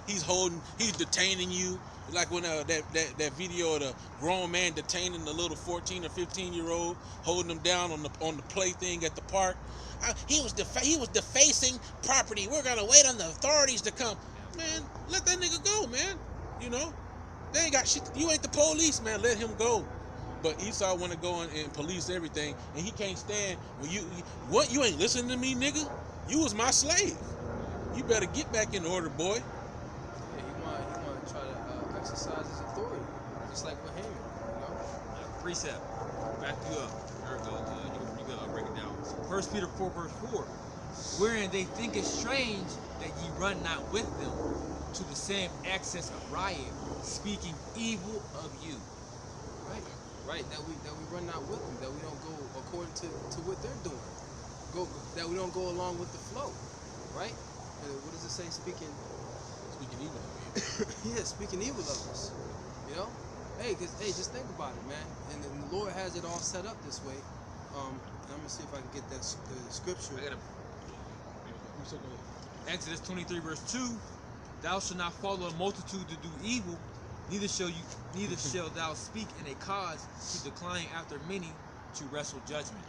he's detaining you. Like when that video of the grown man detaining the little 14 or 15-year-old, holding them down on the plaything at the park. He was defacing property. We're gonna wait on the authorities to come. Man, let that nigga go, man. You know, they ain't got shit. You ain't the police, man. Let him go. But Esau want to go and police everything, and he can't stand when you ain't listening to me, nigga. You was my slave. You better get back in order, boy. Yeah, he want to try to exercise his authority, just like with Haman, you know. Precept. Back you up. There it goes. You can break it down. 1 Peter 4 verse 4. Wherein they think it strange that ye run not with them to the same excess of riot, speaking evil of you. Right, that we run not with them, that we don't go according to what they're doing. That we don't go along with the flow, right? What does it say? Speaking evil of you. Yeah, speaking evil of us. You know, just think about it, man. And the Lord has it all set up this way. I'm gonna see if I can get the scripture. Exodus 23 verse 2. Thou shalt not follow a multitude to do evil. Neither shall thou speak in a cause to decline after many to wrestle judgment.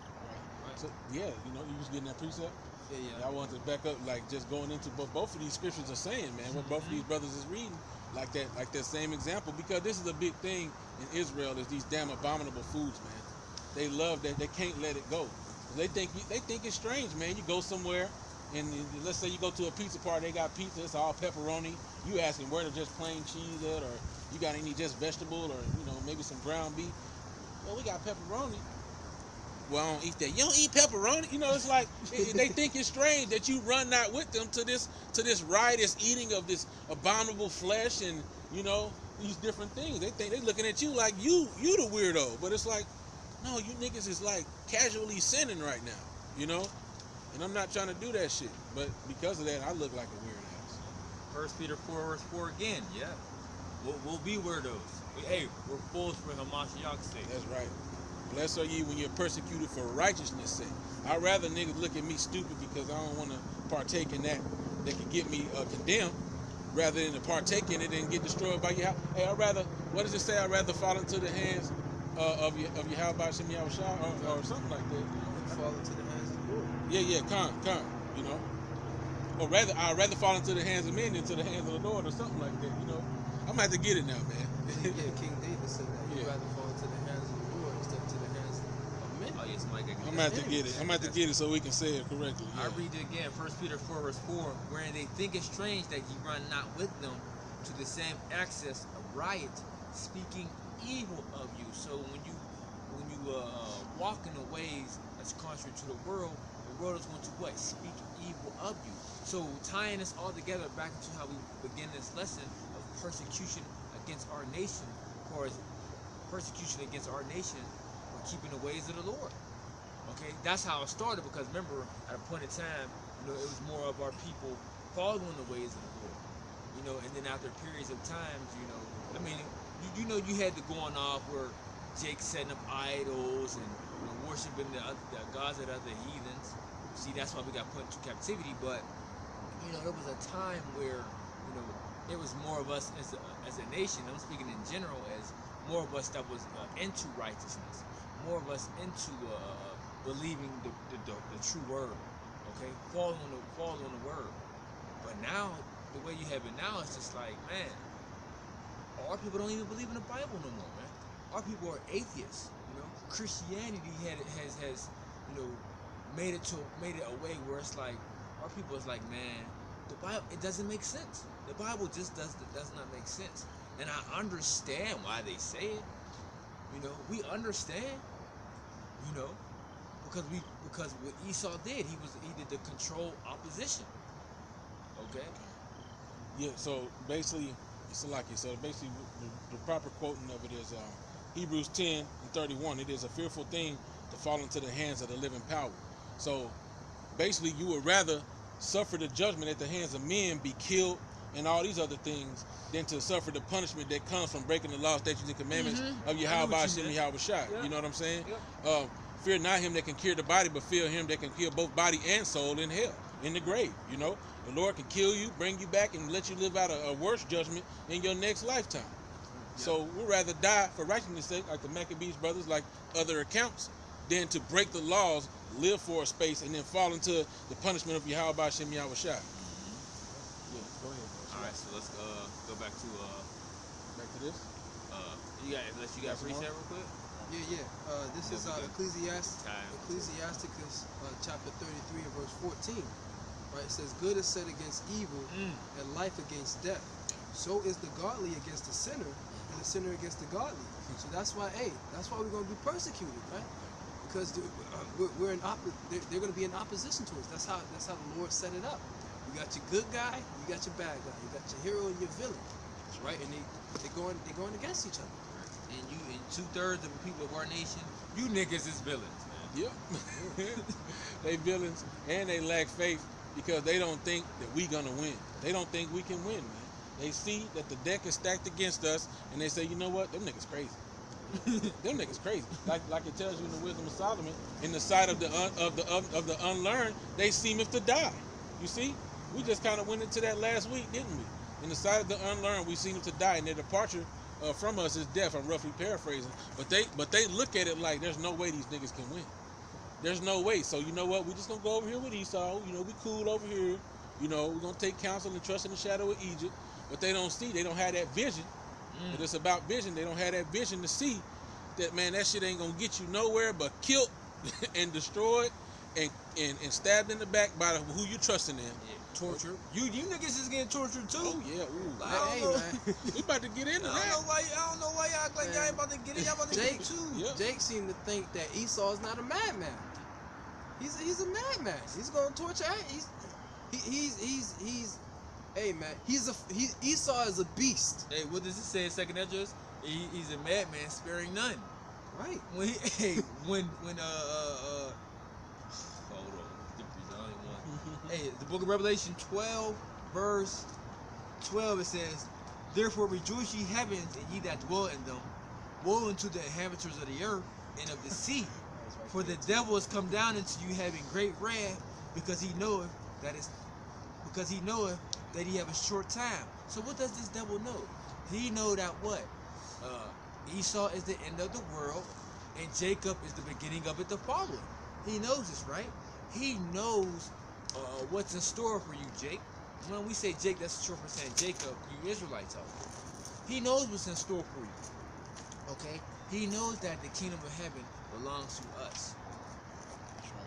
Right. So yeah, you know, you was getting that precept. Yeah. I wanted to back up, like just going into both of these scriptures are saying, man, what both of these brothers is reading, like that same example, because this is a big thing in Israel is these damn abominable foods, man. They love that they can't let it go. They think it's strange, man. You go somewhere and let's say you go to a pizza party, they got pizza, it's all pepperoni. You asking where to just plain cheese at, or you got any just vegetable, or you know maybe some ground beef. Well, we got pepperoni. Well, I don't eat that. You don't eat pepperoni. You know, it's like they think it's strange that you run not with them to this riotous eating of this abominable flesh and you know these different things. They think they looking at you like you the weirdo, but it's like, no, you niggas is like casually sinning right now, you know. And I'm not trying to do that shit, but because of that, I look like a weird ass. 1 Peter 4 verse 4 again. Yeah, we'll be weirdos. Hey, we're fools for Hamashiach's sake. That's right. Blessed are ye when you're persecuted for righteousness' sake. I'd rather niggas look at me stupid because I don't want to partake in that can get me condemned, rather than to partake in it and get destroyed by your house. Hey, what does it say? I'd rather fall into the hands of your how about Shem Yahushua or something like that. Fall into the hands of the Lord. Yeah, come, you know. Or I'd rather fall into the hands of men than to the hands of the Lord or something like that, you know. I'm gonna have to get it now, man. Yeah, King David said that he'd rather fall into the hands of the Lord instead of to the hands of men. Oh, yes, Mike. I'm gonna have to get it. I'm gonna have to get it so we can say it correctly. Yeah. I read it again, 1 Peter 4 verse 4, wherein they think it strange that ye run not with them to the same excess of riot, speaking evil of you. So when you walk in the ways that's contrary to the world is going to what? Speak evil of you. So tying this all together back into how we begin this lesson of persecution against our nation, or persecution against our nation for keeping the ways of the Lord. Okay, that's how it started, because remember, at a point in time, you know, it was more of our people following the ways of the Lord. You know, and then after periods of times, you know, I mean, you know, you had the going off where Jake setting up idols and worshiping the gods of other heathens. See, that's why we got put into captivity. But you know, there was a time where it was more of us as a nation. I'm speaking in general, as more of us that was into righteousness, more of us into believing the true word. Okay, following the word. But now, the way you have it now, it's just like, man, our people don't even believe in the Bible no more, man. Our people are atheists. You know, Christianity has made it a way where it's like our people is like, man, The Bible, it doesn't make sense. The Bible just does not make sense. And I understand why they say it. You know, we understand. You know, because what Esau did, he did the control opposition. Okay. Yeah. So basically, it's like it. So basically, the proper quoting of it is Hebrews 10:31. It is a fearful thing to fall into the hands of the living power. So basically, you would rather suffer the judgment at the hands of men, be killed, and all these other things, than to suffer the punishment that comes from breaking the law, statutes, and commandments of Yahweh Hashem Yahweh Shai. Yep. You know what I'm saying? Yep. Fear not him that can kill the body, but fear him that can kill both body and soul in hell, in the grave. You know, the Lord can kill you, bring you back, and let you live out a worse judgment in your next lifetime. Yep. So we'd rather die for righteousness' sake, like the Maccabees brothers, like other accounts, than to break the laws, live for a space, and then fall into the punishment of Yahweh Hashem Yahweh Shai. Yeah, go ahead. All right, so let's go back to this. You got preset real quick. Yeah. This is Ecclesiasticus chapter 33 and verse 14. Right, it says, "Good is set against evil, and life against death. So is the godly against the sinner, and the sinner against the godly." So that's why we're going to be persecuted, right? Because they're going to be in opposition to us. That's how the Lord set it up. You got your good guy, you got your bad guy, you got your hero and your villain, right? And they're going against each other. And 2/3 of the people of our nation, you niggas is villains, man. Yep. They villains, and they lack faith because they don't think that we gonna win. They don't think we can win, man. They see that the deck is stacked against us, and they say, you know what? Them niggas crazy. Them niggas crazy. Like it tells you in the Wisdom of Solomon, in the sight of the unlearned, they seemeth to die. You see, we just kind of went into that last week, didn't we? In the sight of the unlearned, we seem to die, and their departure from us is death. I'm roughly paraphrasing, but they look at it like there's no way these niggas can win. There's no way. So you know what? We just gonna go over here with Esau. You know, we cool over here. You know, we're gonna take counsel and trust in the shadow of Egypt. But they don't see. They don't have that vision. But it's about vision. They don't have that vision to see that, man, that shit ain't gonna get you nowhere but killed and destroyed and stabbed in the back by who you trusting in. Yeah. Torture. You niggas is getting tortured too. Oh yeah. Ooh. Like, I don't know. We about to get into that. I don't know why y'all act like y'all ain't about to get it. Y'all about to get it too. Yep. Jake seemed to think that Esau is not a madman. He's a madman. He's gonna torture. He's hey man. Esau is a beast. Hey, what does it say in Second Esdras? He's a madman, sparing none. Right. When hold on, the only one. Hey, the Book of Revelation 12, verse 12. It says, "Therefore rejoice ye heavens, and ye that dwell in them. Woe unto the inhabitants of the earth and of the sea. For the devil is come down into you having great wrath, because he knoweth that he have a short time." So what does this devil know? He know that what? Esau is the end of the world, and Jacob is the beginning of it, the following. He knows this, right? He knows what's in store for you, Jake. When we say Jake, that's short for saying Jacob, you Israelites out there. He knows what's in store for you. Okay? He knows that the kingdom of heaven belongs to us.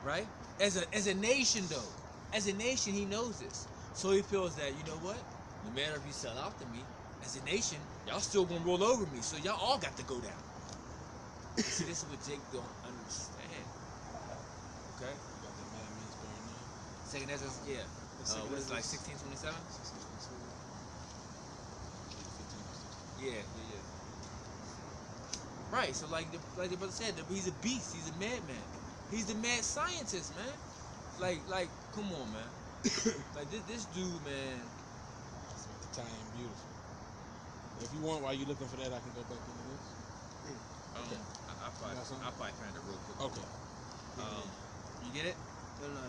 Right? As a nation, though. As a nation, he knows this. So he feels that, you know what? No matter if you sell out to me, as a nation, y'all still gonna roll over me. So y'all all got to go down. See, this is what Jake don't understand. Okay? Second Esdras, yeah. What is it, like 1627? Yeah. Right, so like the brother said, he's a beast, he's a madman. He's the mad scientist, man. Like, come on, man. Like this dude, man. It's about to tie in beautiful. If you want, while you're looking for that, I can go back into this. Okay. I'll probably find it real quick. Okay. You get it? No, Okay.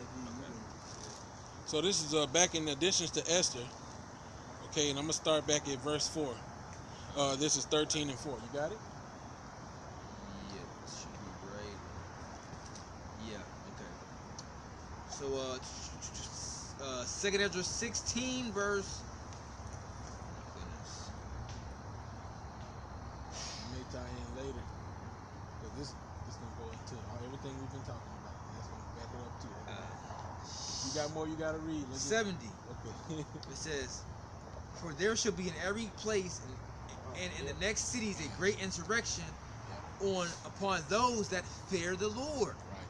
So this is back in additions to Esther. Okay, and I'm gonna start back at verse 4. This is 13 and 4. You got it? Yeah, it should be right. Yeah, okay. So Second Esdras 16 verse. Oh my goodness. It may tie in later. But this gonna go into everything we've been talking about. Back it up too. You got more you gotta read. 70. Okay. It says, "For there shall be in every place and in the next cities a great insurrection upon those that fear the Lord. Right.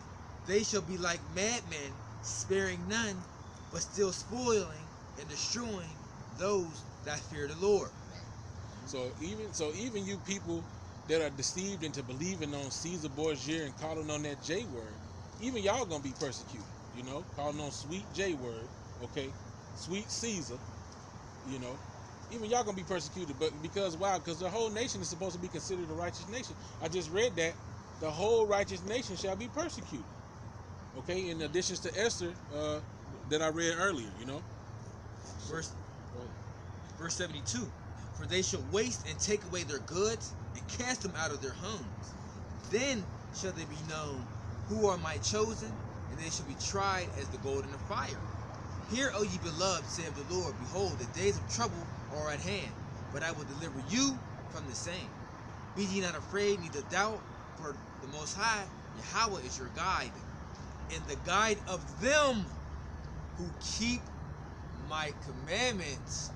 They shall be like madmen, sparing none, but still spoiling and destroying those that fear the Lord." Right. So even you people that are deceived into believing on Caesar Borgia and calling on that J word, even y'all gonna be persecuted. You know, calling on sweet J word, okay, sweet Caesar. You know, even y'all gonna be persecuted. But because why? Because the whole nation is supposed to be considered a righteous nation. I just read that the whole righteous nation shall be persecuted. Okay, in addition to Esther that I read earlier. You know, Verse 72. "For they shall waste and take away their goods and cast them out of their homes. Then shall they be known who are my chosen, and they shall be tried as the gold in the fire. Hear, O ye beloved, saith the Lord, behold, the days of trouble are at hand, but I will deliver you from the same. Be ye not afraid, neither doubt, for the Most High, Yahweh, is your guide, and the guide of them who keep my commandments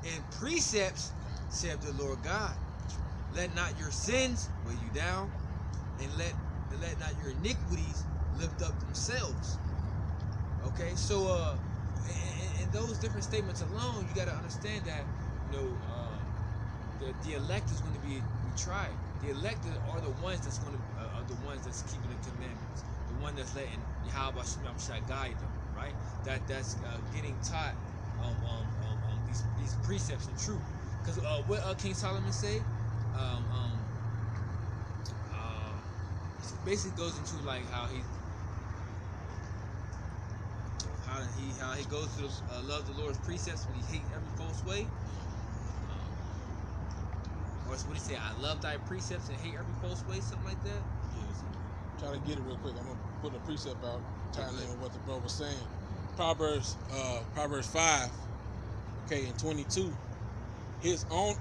and precepts, saith the Lord God. Let not your sins weigh you down, and let not your iniquities lift up themselves." Okay, so in those different statements alone, you got to understand that the elect is going to be tried. The elected are the ones that's going to are the ones that's keeping the commandments, the one that's letting Yahweh Shai guide them, right? That's getting taught these precepts and truth. Because what King Solomon say, basically goes into like how he goes to love the Lord's precepts, but he hate every false way. Or what do you say? I love thy precepts and hate every false way, something like that. yes. Try to get it real quick. I'm gonna put a precept out, tying in with what the bro was saying. Proverbs 5, okay, and 22. His own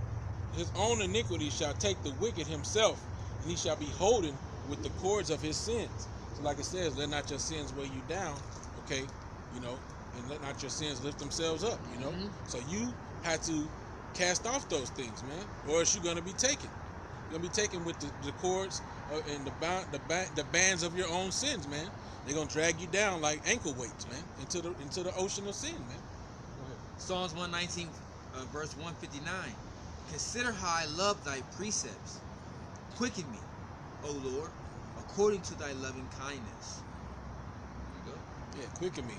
iniquity shall take the wicked himself, and he shall be holden with the cords of his sins. So like it says, let not your sins weigh you down, okay, you know, and let not your sins lift themselves up, you know. Mm-hmm. So you have to cast off those things, man, or else you're gonna be taken. You're gonna be taken with the cords and the bands of your own sins, man. They're gonna drag you down like ankle weights, man, into the ocean of sin, man. Go ahead. Psalms 119, verse 159. "Consider how I love thy precepts. Quicken me, O Lord, according to thy loving kindness." There you go. Yeah, quicken me,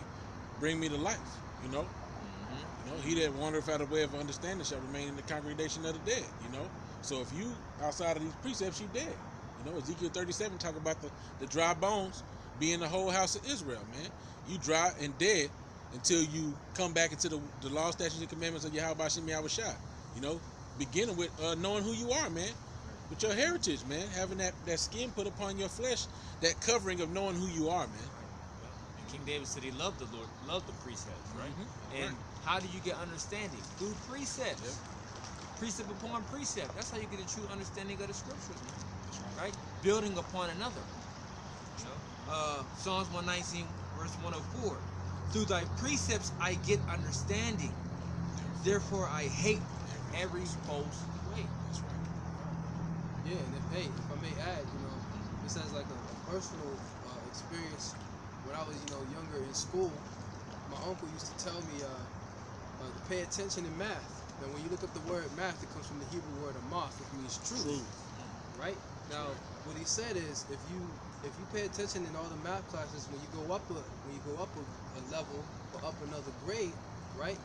bring me to life. You know, Mm-hmm. you know, he that wandereth out of way of understanding shall remain in the congregation of the dead. You know, so if you outside of these precepts, you dead. You know, Ezekiel 37 talk about the dry bones being the whole house of Israel, man. You dry and dead until you come back into the law, statutes, and commandments of Yahweh Hashem Yahweh Shai. You know, beginning with knowing who you are, man. With your heritage, man, having that skin put upon your flesh, that covering of knowing who you are, man. And King David said he loved the Lord, loved the precepts, right? Mm-hmm. And how do you get understanding? Through precepts. Yep. Precept upon precept. That's how you get a true understanding of the scriptures, man. Right? Building upon another. You know? Psalms 119, verse 104. "Through thy precepts I get understanding. Therefore I hate every false way." That's right. Yeah, and if I may add, this has like a personal experience. When I was, younger in school, my uncle used to tell me to pay attention in math. And when you look up the word math, it comes from the Hebrew word amoth, which means truth. Right? Now, what he said is, if you pay attention in all the math classes, when you go up a level or up another grade, right?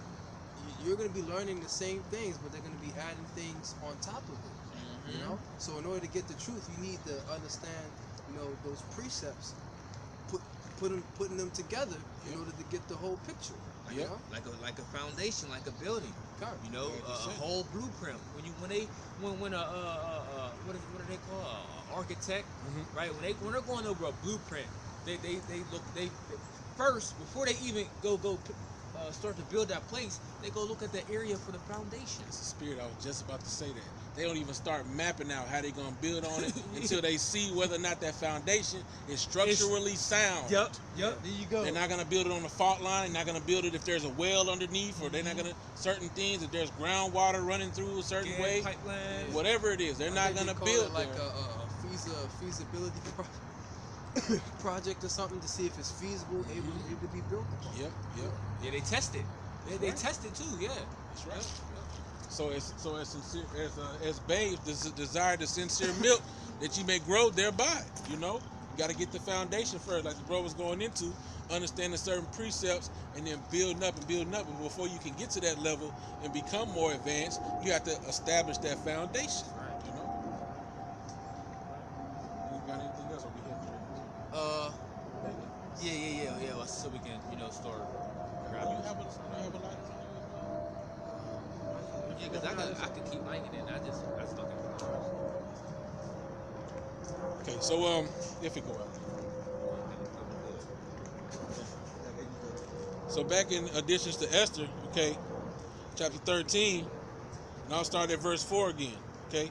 You're going to be learning the same things, but they're going to be adding things on top of it. Mm-hmm. You know, so in order to get the truth, you need to understand, those precepts, putting them together in order to get the whole picture. Like, You know, like a foundation, like a building. Correct. You know, Like you a said. whole blueprint. When what do they call a architect, Mm-hmm. right? When they're going over a blueprint, they first, before they even start to build that place, they go look at the area for the foundation. It's the spirit. I was just about to say that. They don't even start mapping out how they're gonna build on it until they see whether or not that foundation is structurally sound. Yep. There you go. They're not gonna build it on the fault line. They're not gonna build it if there's a well underneath, or they're not gonna certain things if there's groundwater running through a certain way. Pipeline. Whatever it is, they're not gonna build it like there. a feasibility project or something to see if it's feasible, able to be built upon. Yep. Yeah, they test it. They test it too. Yeah. That's right. So as sincere as babes desire the sincere milk that you may grow thereby. You know, you got to get the foundation first, like the bro was going into, understanding certain precepts, and then building up. And before you can get to that level and become more advanced, you have to establish that foundation. Right. You know. You got anything else? Or we heading Yeah. Well, so we can, start you grabbing. have a light? Yeah, because I could keep liking it. I just don't think. Okay, so if it go out. So back in additions to Esther, okay, chapter 13, and I'll start at verse 4 again, okay.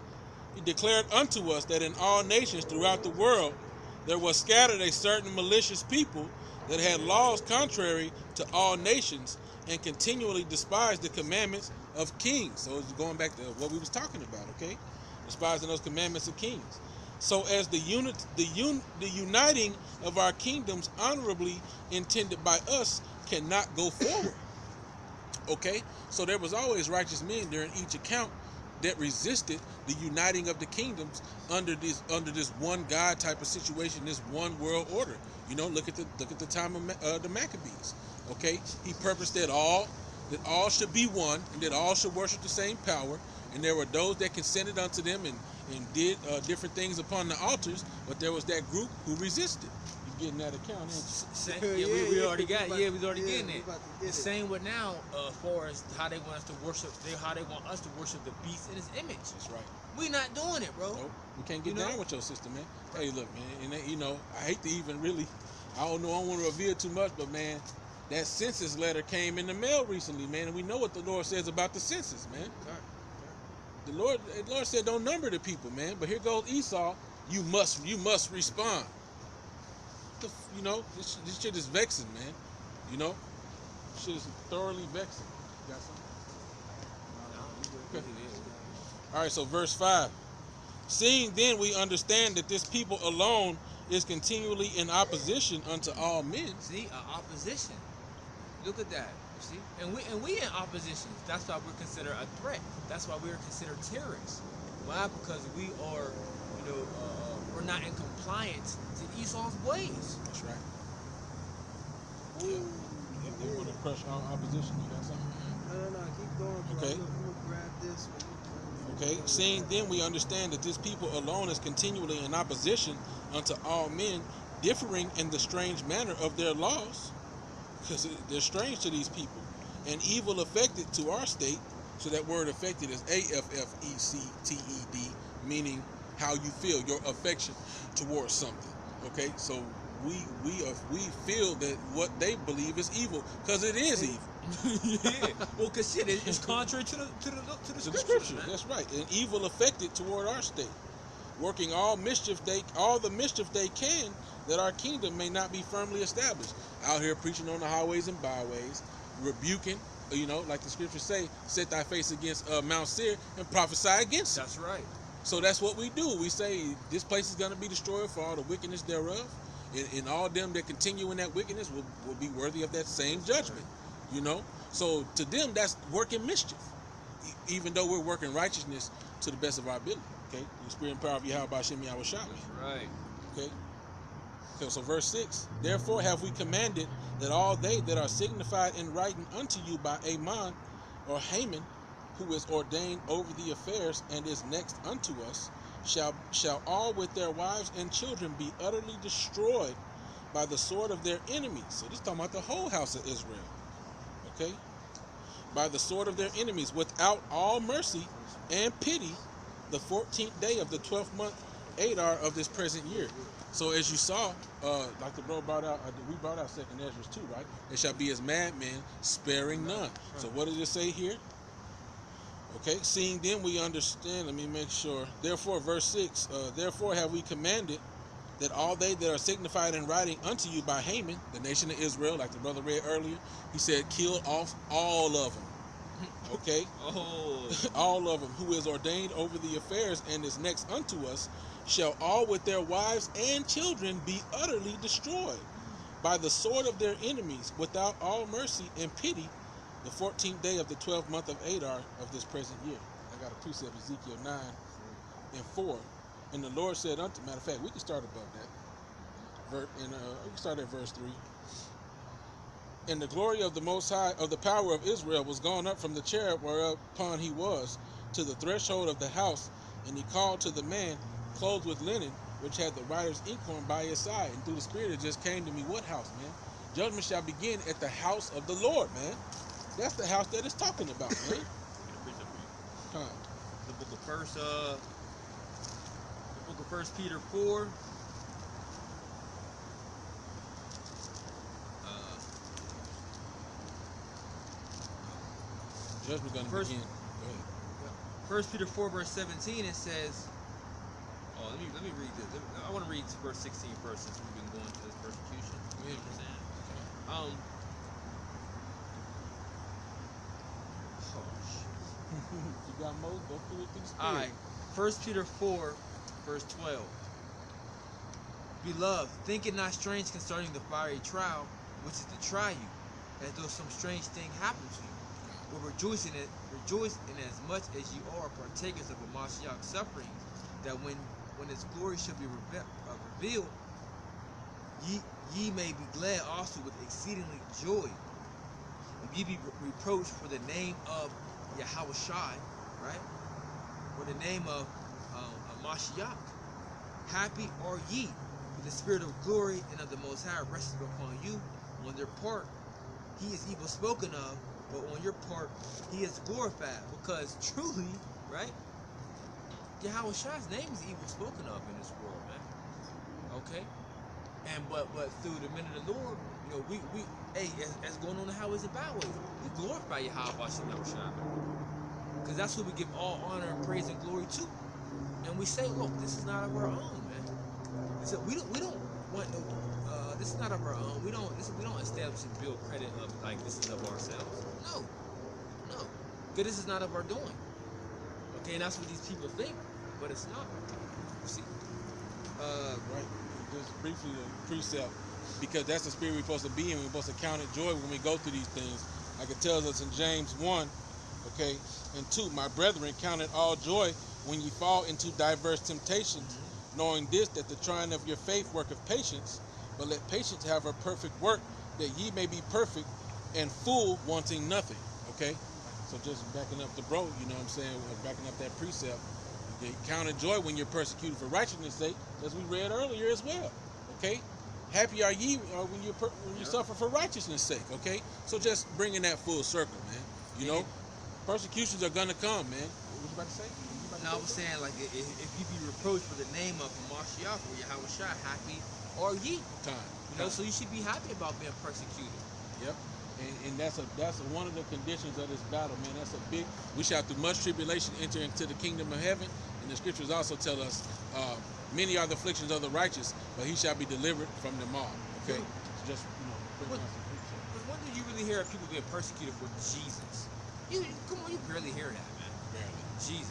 He declared unto us that in all nations throughout the world there was scattered a certain malicious people that had laws contrary to all nations and continually despised the commandments of kings. So it's going back to what we was talking about, okay? Despising those commandments of kings. So as the uniting of our kingdoms honorably intended by us cannot go forward. Okay? So there was always righteous men during each account that resisted the uniting of the kingdoms under this one God type of situation, this one world order. You know, look at the time of the Maccabees. Okay? He purposed that all should be one, and that all should worship the same power. And there were those that consented unto them and did different things upon the altars, but there was that group who resisted. You getting that account, ain't you? We already got. We was already getting it. The same with now, as far as how they want us to worship. How they want us to worship the beast in His image. That's right. We not doing it, bro. Nope. We can't get down with your sister, man. Hey, look, man, and I hate to even really, I don't want to reveal too much, but man, that census letter came in the mail recently, man, and we know what the Lord says about the census, man. The Lord said don't number the people, man. But here goes Esau. You must respond. This shit is vexing, man. This shit is thoroughly vexing. You got something? Okay. All right. So verse 5. Seeing then we understand that this people alone is continually in opposition unto all men. See, opposition. Look at that. See, and we in opposition. That's why we're considered a threat. That's why we're considered terrorists. Why? Because we are, we're not in compliance to Esau's ways. That's right. If they want to crush our opposition, you got something? No, keep going, bro. Okay. I'm gonna grab this. Okay. Seeing then we understand that this people alone is continually in opposition unto all men, differing in the strange manner of their laws. Because they're strange to these people, and evil affected to our state. So that word affected is affected, meaning how you feel, your affection towards something. Okay, so we feel that what they believe is evil because it is evil. Yeah. Well, because shit, it's contrary to the scriptures. man. That's right. And evil affected toward our state, working all the mischief they can, that our kingdom may not be firmly established. Out here preaching on the highways and byways, rebuking, like the scriptures say, set thy face against Mount Seir and prophesy against it. That's right. So that's what we do. We say this place is going to be destroyed for all the wickedness thereof, and all them that continue in that wickedness will be worthy of that same judgment. So to them, that's working mischief, even though we're working righteousness to the best of our ability. Okay, the spirit and power of Yahweh Hashem Yahweh Shah. That's right. Okay. So verse 6, therefore have we commanded that all they that are signified in writing unto you by Amon or Haman, who is ordained over the affairs and is next unto us, shall all with their wives and children be utterly destroyed by the sword of their enemies. So this is talking about the whole house of Israel. Okay? By the sword of their enemies, without all mercy and pity, the 14th day of the 12th month, Adar of this present year. So as you saw, like the bro brought out, we brought out 2nd Ezra too, right? They shall be as madmen, sparing none. So what does it say here? Okay, seeing then we understand. Let me make sure. Therefore, verse 6, therefore have we commanded that all they that are signified in writing unto you by Haman, the nation of Israel, like the brother read earlier, he said, kill off all of them. Okay? Oh, All of them, who is ordained over the affairs and is next unto us, shall all with their wives and children be utterly destroyed by the sword of their enemies, without all mercy and pity, the 14th day of the 12th month of Adar of this present year. I got a precept, Ezekiel 9 and 4. And the Lord said unto, matter of fact, we can start above that. We can start at verse 3. And the glory of the Most High, of the power of Israel, was gone up from the chariot whereupon he was, to the threshold of the house. And he called to the man, clothed with linen, which had the writer's inkhorn by his side. And through the Spirit it just came to me, what house, man? Judgment shall begin at the house of the Lord, man. That's the house that it's talking about, man. the book of First Peter 4. Judgment gonna First- begin. Go ahead. First Peter 4 verse 17, it says, oh, let me read this. I want to read verse 16 first, since we've been going to this persecution. Go ahead, bro. Oh shit. You got more? Go through it through the Spirit. All right. First Peter 4 verse 12. Beloved, think it not strange concerning the fiery trial which is to try you, as though some strange thing happened to you. But rejoice in as much as you are partakers of a Mashiach's sufferings, that when its glory shall be revealed, ye may be glad also with exceedingly joy. If ye be reproached for the name of Yahweh Shai, right? For the name of Mashiach, happy are ye, for the spirit of glory and of the Most High resteth upon you. On their part, he is evil spoken of, but on your part, he is glorified. Because truly, right? Yahweh Shai's name is evil spoken of in this world, man. Okay? And but through the men of the Lord, you know, we hey, as going on the highways and byways, we glorify Yahweh Shai. Because that's who we give all honor and praise and glory to. And we say, look, this is not of our own, man. So we don't want no. This is not of our own. We don't establish and build credit of like this is of ourselves. No. Because this is not of our doing. Okay, and that's what these people think, but it's not. See. Right. Just briefly the precept, because that's the spirit we're supposed to be in. We're supposed to count it joy when we go through these things. Like it tells us in James 1, okay, and 2, my brethren, count it all joy when ye fall into diverse temptations, knowing this, that the trying of your faith worketh patience, but let patience have her perfect work, that ye may be perfect and full, wanting nothing. Okay? So just backing up the bro, you know what I'm saying, backing up that precept, you count it joy when you're persecuted for righteousness' sake, as we read earlier as well. Okay? Happy are ye when you suffer for righteousness' sake. Okay? So just bringing that full circle, man. You know, persecutions are gonna come, man. What you about to say? Now I was saying, like, if you be reproached for the name of Mashiach or Yahweh Shai, happy are ye? You know, so you should be happy about being persecuted. Yep. And that's one of the conditions of this battle, man. That's a big. We shall through much tribulation enter into the kingdom of heaven. And the scriptures also tell us, many are the afflictions of the righteous, but he shall be delivered from them all. Okay. So just bring out some precept. When do you really hear people being persecuted for Jesus? Come on, you barely hear that, man. Barely. Jesus.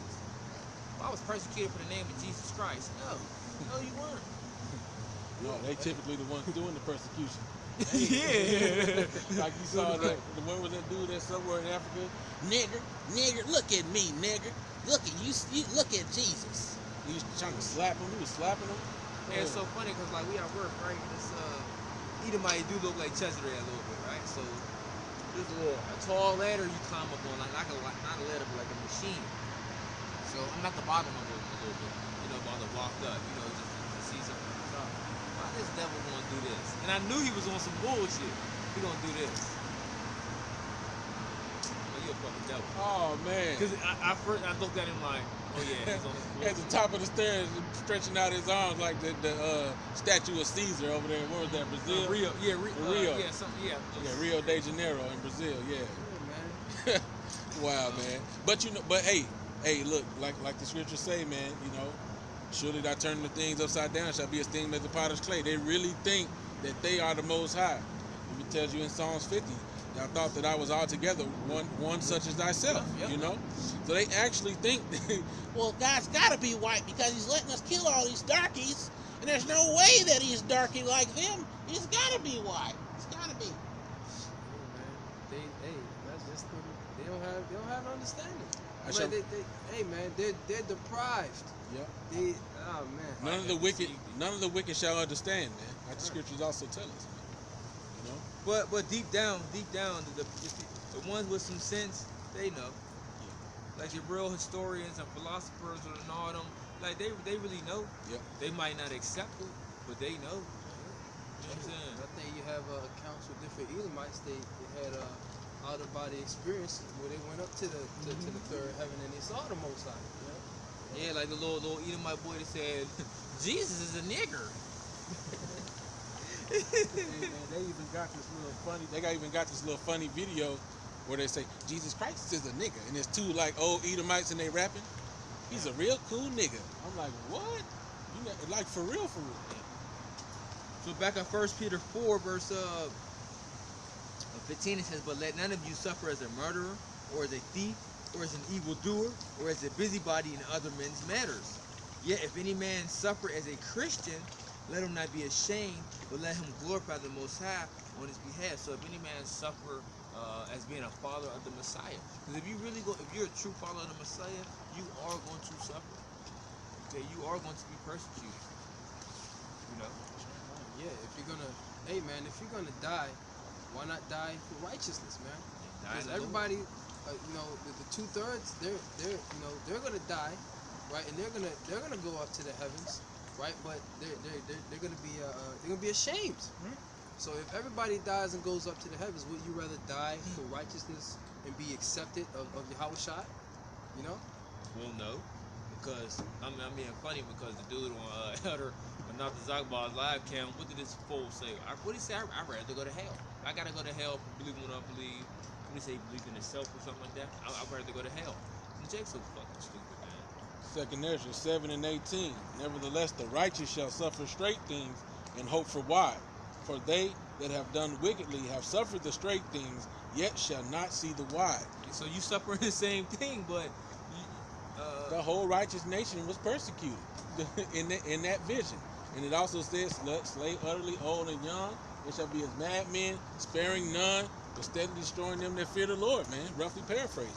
I was persecuted for the name of Jesus Christ. No, you weren't. No, they typically the ones doing the persecution. Yeah. Like you saw that. Where was that dude that's somewhere in Africa? Nigger, look at me, nigger. Look at you look at Jesus. He was trying to slap him. He was slapping him. And it's so funny because like we at work, right? And this Edomite do look like Cesare a little bit, right? So there's a tall ladder you climb up on, like not a ladder, but like a machine. So I'm at the bottom of it a little bit, you know, about to walk up, you know, just to see something from the top. Why this devil gonna do this? And I knew he was on some bullshit. He gonna do this. Oh, you a fucking devil. Oh man. Because I looked at him like, oh yeah, he's on some bullshit. At the top of the stairs, stretching out his arms like the statue of Caesar over there. Where was that? Brazil? Rio. Rio. Yeah, Yeah, Rio de Janeiro in Brazil. Yeah. Yeah, man. wild, man. But but hey, look, like the scriptures say, man. Surely thy turning the things upside down shall be esteemed as the potter's clay. They really think that they are the Most High. It tells you in Psalms 50, thou thought that I was altogether one such as thyself. Yep. So they actually think, well, God's got to be white because He's letting us kill all these darkies, and there's no way that He's darky like them. He's got to be white. It's got to be. They don't have understanding. Hey man, they're deprived. Yep. Oh man. None of the wicked shall understand, man. Like the scriptures also tell us. But deep down, the ones with some sense, they know. Like your real historians and philosophers and all them, like they really know. Yep. They might not accept it, but they know. You know what I'm saying? I think you have accounts with different Edomites. They had out of body experiences where they went up to the third heaven and they saw the Most High. Yeah, like the little Edomite boy that said, Jesus is a nigger. They even got this little funny. They even got this little funny video where they say Jesus Christ is a nigga, and it's two like old Edomites and they rapping. He's a real cool nigga. I'm like, what? Like for real? So back in 1 Peter 4, verse 15, it says, "But let none of you suffer as a murderer, or as a thief, or as an evildoer, or as a busybody in other men's matters. Yet if any man suffer as a Christian, let him not be ashamed, but let him glorify the Most High on his behalf." So if any man suffer as being a follower of the Messiah, because if you're a true follower of the Messiah, you are going to suffer. Okay, you are going to be persecuted. Yeah, if you're gonna die, why not die for righteousness, man? Because everybody, the 2/3, they're gonna die, right? And they're gonna go up to the heavens, right? But they're gonna be ashamed. Mm-hmm. So if everybody dies and goes up to the heavens, would you rather die for righteousness and be accepted of Yahweh Shai? Well, no, because I'm being funny because the dude on Elder Another Zagbar's live cam, what did this fool say? What did he say? I'd rather go to hell. I gotta go to hell for believing what I believe. What did he say? Believe in himself or something like that? I'd rather go to hell. And Jake's so fucking stupid, man. 2 Ezra 7:18. Nevertheless, the righteous shall suffer straight things and hope for wide. For they that have done wickedly have suffered the straight things, yet shall not see the wide. So you suffering the same thing, but the whole righteous nation was persecuted in that vision. And it also says, slay utterly old and young. They shall be as madmen, sparing none, but steadily destroying them that fear the Lord, man. Roughly paraphrasing.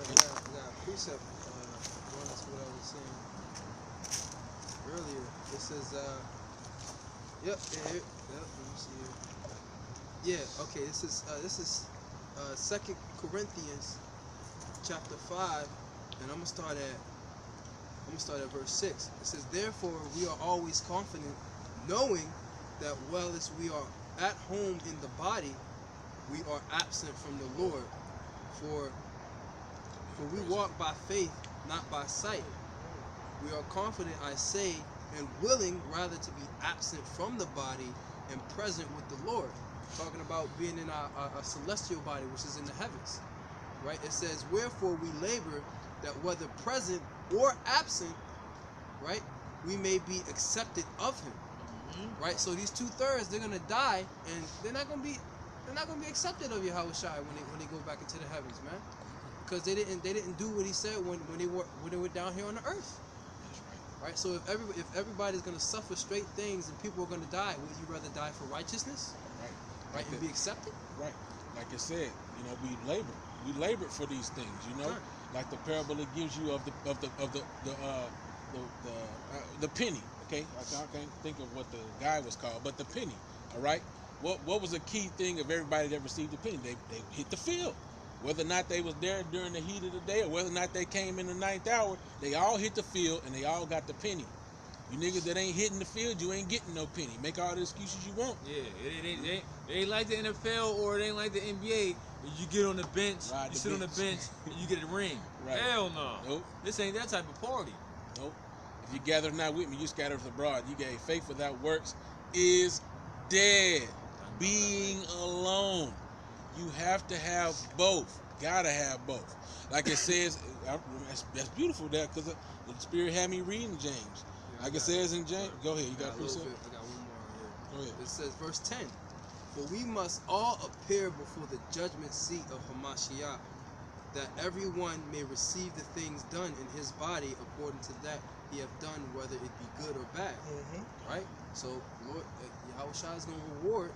We got a precept going to what I was saying earlier. It says, let me see here. Yeah, okay, this is 2 Corinthians chapter 5, and I'm gonna start at verse 6. It says, "Therefore we are always confident, knowing that while as we are at home in the body, we are absent from the Lord. For we walk by faith, not by sight. We are confident, I say, and willing rather to be absent from the body and present with the Lord." Talking about being in our celestial body, which is in the heavens. Right? It says, "Wherefore we labor, that whether present or absent, right, we may be accepted of Him." Mm-hmm. Right? So these 2/3, they're gonna die, and they're not gonna be accepted of Yahweh Shai when they go back into the heavens, man. Because they didn't do what He said when they were down here on the earth. Right? So if everybody's gonna suffer straight things and people are gonna die, would you rather die for righteousness? Right, and be accepted? Right. Like I said, we labored for these things, Sure. Like the parable it gives you of the penny. Okay, I can't think of what the guy was called, but the penny. All right. What was a key thing of everybody that received the penny? They hit the field. Whether or not they was there during the heat of the day or whether or not they came in the 9th hour, they all hit the field and they all got the penny. You niggas that ain't hitting the field, you ain't getting no penny. Make all the excuses you want. Yeah, it ain't like the NFL or it ain't like the NBA. You get on the bench, sit on the bench, and you get a ring. Right. Hell no. Nope. This ain't that type of party. Nope. If you gather not with me, you scatter abroad. You gave faith without works is dead. Being alone. You have to have both. Gotta have both. Like it says, that's beautiful there because the Spirit had me reading James. Yeah, Like it says in James. Go ahead, you I got got a a little precept? bit. I got one more here. Go ahead. It says, verse 10, for we must all appear before the judgment seat of Hamashiach, that everyone may receive the things done in his body according to that he have done, whether it be good or bad. Right? So, Lord, Yahushua is going to reward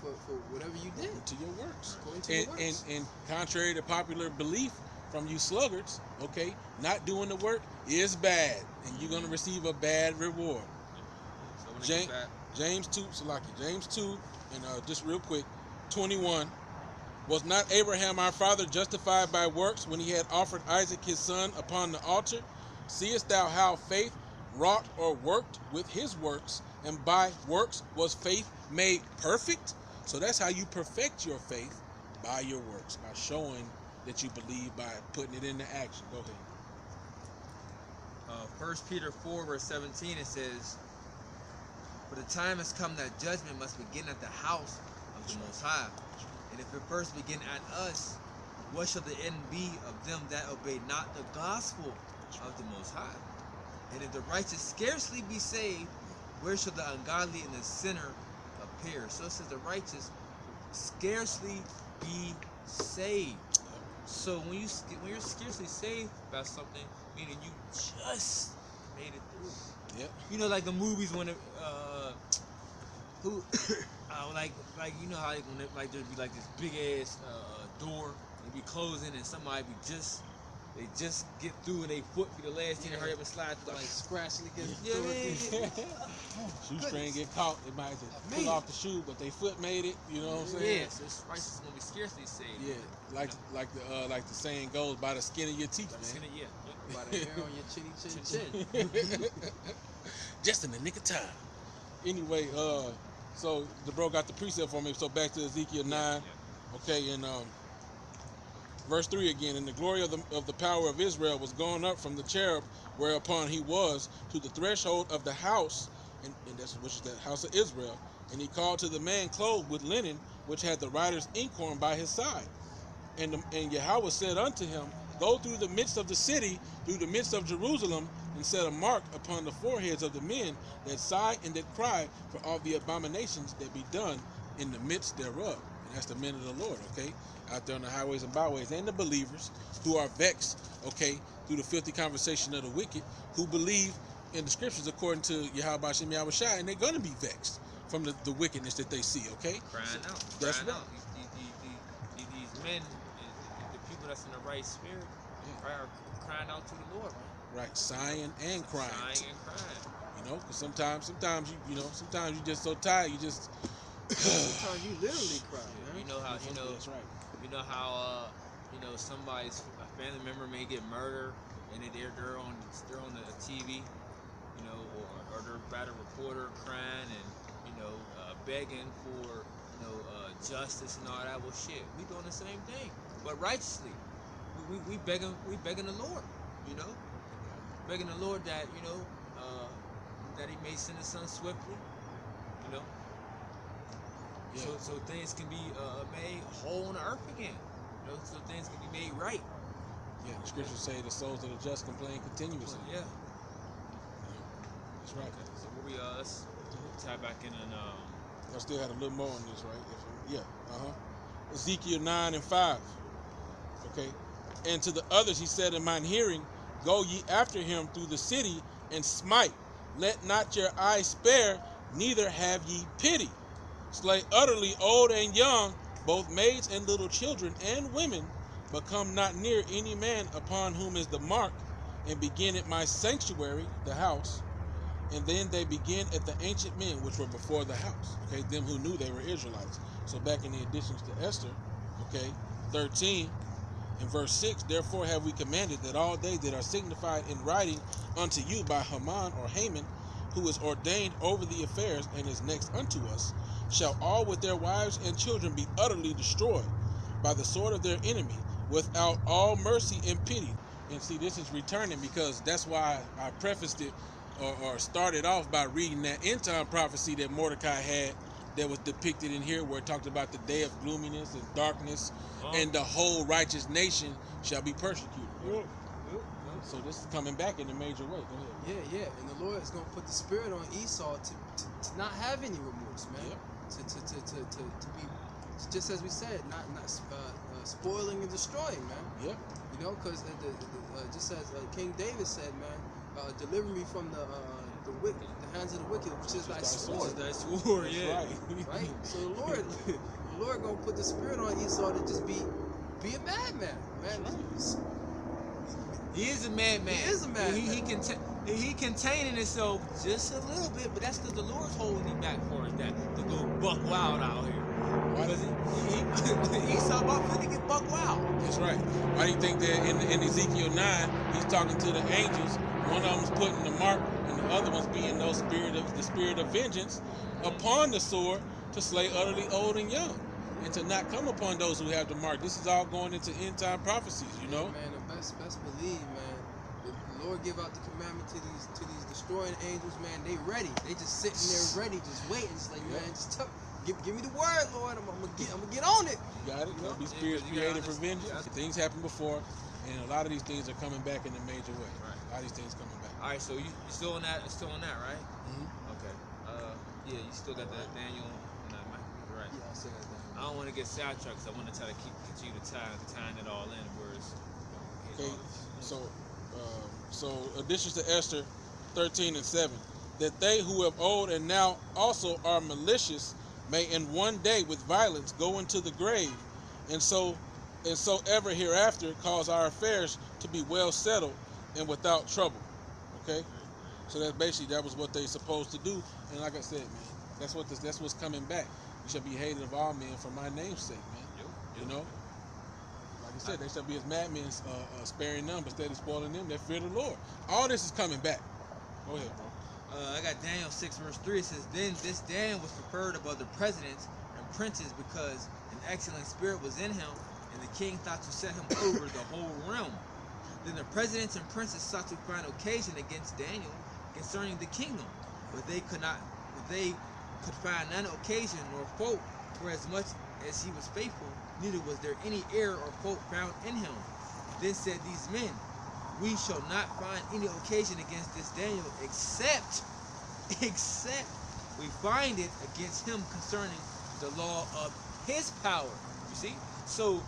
for whatever you did. According to your works. According to your works. And contrary to popular belief from you sluggards, okay, not doing the work is bad, and you're gonna receive a bad reward. So when they James, get back, James 2, Salaki, James 2, and just real quick, 21. Was not Abraham our father justified by works when he had offered Isaac his son upon the altar? Seest thou how faith wrought or worked with his works, and by works was faith made perfect? So that's how you perfect your faith, by your works, by showing that you believe, by putting it into action. Go ahead. 1 Peter 4 verse 17, it says, for the time has come that judgment must begin at the house of the Most High. And if it first begin at us, what shall the end be of them that obey not the gospel of the Most High? And if the righteous scarcely be saved, where shall the ungodly and the sinner appear? So it says the righteous scarcely be saved. So when you're scarcely saved about something, meaning you just made it through. Yep. You know, like the movies when it, who like you know how when it, like there'd be like this big ass door, it'd be closing and somebody be they just get through and they foot be the last thing to hurry up and slide through. Like scratching against Yeah, the door. Shoestring get caught, they might just pull off the shoe, but they foot made it. You know what I'm saying? Yeah, so it's righteous gonna be scarcely saved. Yeah, like the saying goes, by the skin of your teeth, Like, man. yeah. By the hair on your chinny chin chin. Just in the nick of time. Anyway, so the bro got the precept for me. So back to Ezekiel 9. Okay, and verse 3 again. And the glory of the power of Israel was gone up from the cherub whereupon he was to the threshold of the house, and that's which is the house of Israel. And he called to the man clothed with linen, which had the writer's inkhorn by his side. And Yahweh said unto him, go through the midst of the city, through the midst of Jerusalem, and set a mark upon the foreheads of the men that sigh and that cry for all the abominations that be done in the midst thereof. And that's the men of the Lord, okay? Out there on the highways and byways, and the believers who are vexed, okay, through the filthy conversation of the wicked, who believe in the scriptures according to Yahweh Shem Yahweh Shai, and they're going to be vexed from the wickedness that they see, okay? Crying out. That's Crying right. out. These men, the people that's in the right spirit, are crying out to the Lord, man. Right, sighing and crying. Sighing and crying. You know, because sometimes sometimes you're just so tired, you just. Sometimes you literally cry, man. You know how That's right. you know how somebody's a family member may get murdered and they're on the TV, you know, or they're about a reporter crying and begging for justice and all that. Well, shit, we doing the same thing, but righteously. We begging the Lord, you know, begging the Lord that that He may send His Son swiftly, you know. Yeah. So things can be made whole on the earth again. You know, so things can be made right. Yeah, the scriptures say the souls of the just complain continuously. Yeah. That's right. Okay. So where we let's tie back in and I still had a little more on this, right? Ezekiel 9 and 5. Okay. And to the others he said in mine hearing, go ye after him through the city and smite. Let not your eyes spare, neither have ye pity. Slay utterly old and young, both maids and little children and women, but come not near any man upon whom is the mark, and begin at my sanctuary, the house. And then they begin at the ancient men which were before the house. Okay, them who knew they were Israelites. So back in the additions to Esther, okay, 13 and verse 6, therefore have we commanded that all they that are signified in writing unto you by Haman or Haman, who is ordained over the affairs and is next unto us, shall all with their wives and children be utterly destroyed by the sword of their enemy, without all mercy and pity. And see, this is returning because that's why I prefaced it or started off by reading that end time prophecy that Mordecai had that was depicted in here, where it talked about the day of gloominess and darkness, Uh-huh. and the whole righteous nation shall be persecuted. Yep. So this is coming back in a major way. Go ahead. Yeah. And the Lord is going to put the spirit on Esau to not have any remorse, man. Yep. To be, just as we said, not spoiling and destroying, man. Yep. You know, because just as King David said, man, deliver me from the wicked, the hands of the wicked, which is thy sword. That sword, That's yeah. right. Right? So the Lord gonna put the spirit on Esau to just be a madman, man. That's He is a madman. He is a madman. He containing himself just a little bit, but that's because the Lord's holding him back for that to go buck wild out here. Why does He Esau about to get buck wild. That's right. Why do you think that in Ezekiel 9, he's talking to the angels? One of them's putting the mark, and the other one's being the spirit of vengeance upon the sword to slay utterly old and young, and to not come upon those who have the mark. This is all going into end time prophecies, you know. Yeah, man, the best believe, man. The Lord give out the commandment to these destroying angels, man. They ready. They just sitting there ready, just waiting. Just like, man, just give me the word, Lord. I'm gonna get on it. You got it. You know? There'll be spirits you gotta created for vengeance. Things happened before, and a lot of these things are coming back in a major way. Right. A lot of these things coming back. All right, so you still on that? Still on that, right? Mm-hmm. Okay. Yeah, you still got that Daniel. No, right. Yeah, I said that. I don't want to get sidetracked because I want to try to continue to tying it all in. Whereas, Okay, so additions to Esther 13 and 7, that they who have owed and now also are malicious may in one day with violence go into the grave, and so ever hereafter cause our affairs to be well settled and without trouble. Okay, so that was what they supposed to do, and like I said, man, that's what's coming back. You shall be hated of all men for my name's sake, man. You know. Like I said, they shall be as madmen, sparing none, but steady spoiling them that fear the Lord. All this is coming back. Go ahead, bro. I got Daniel 6 verse 3. It says, "Then this Dan was preferred above the presidents and princes because an excellent spirit was in him, and the king thought to set him over the whole realm. Then the presidents and princes sought to find occasion against Daniel concerning the kingdom, but they could find none occasion nor fault, for as much as he was faithful, neither was there any error or fault found in him. Then said these men, we shall not find any occasion against this Daniel, except we find it against him concerning the law of his power." You see? So,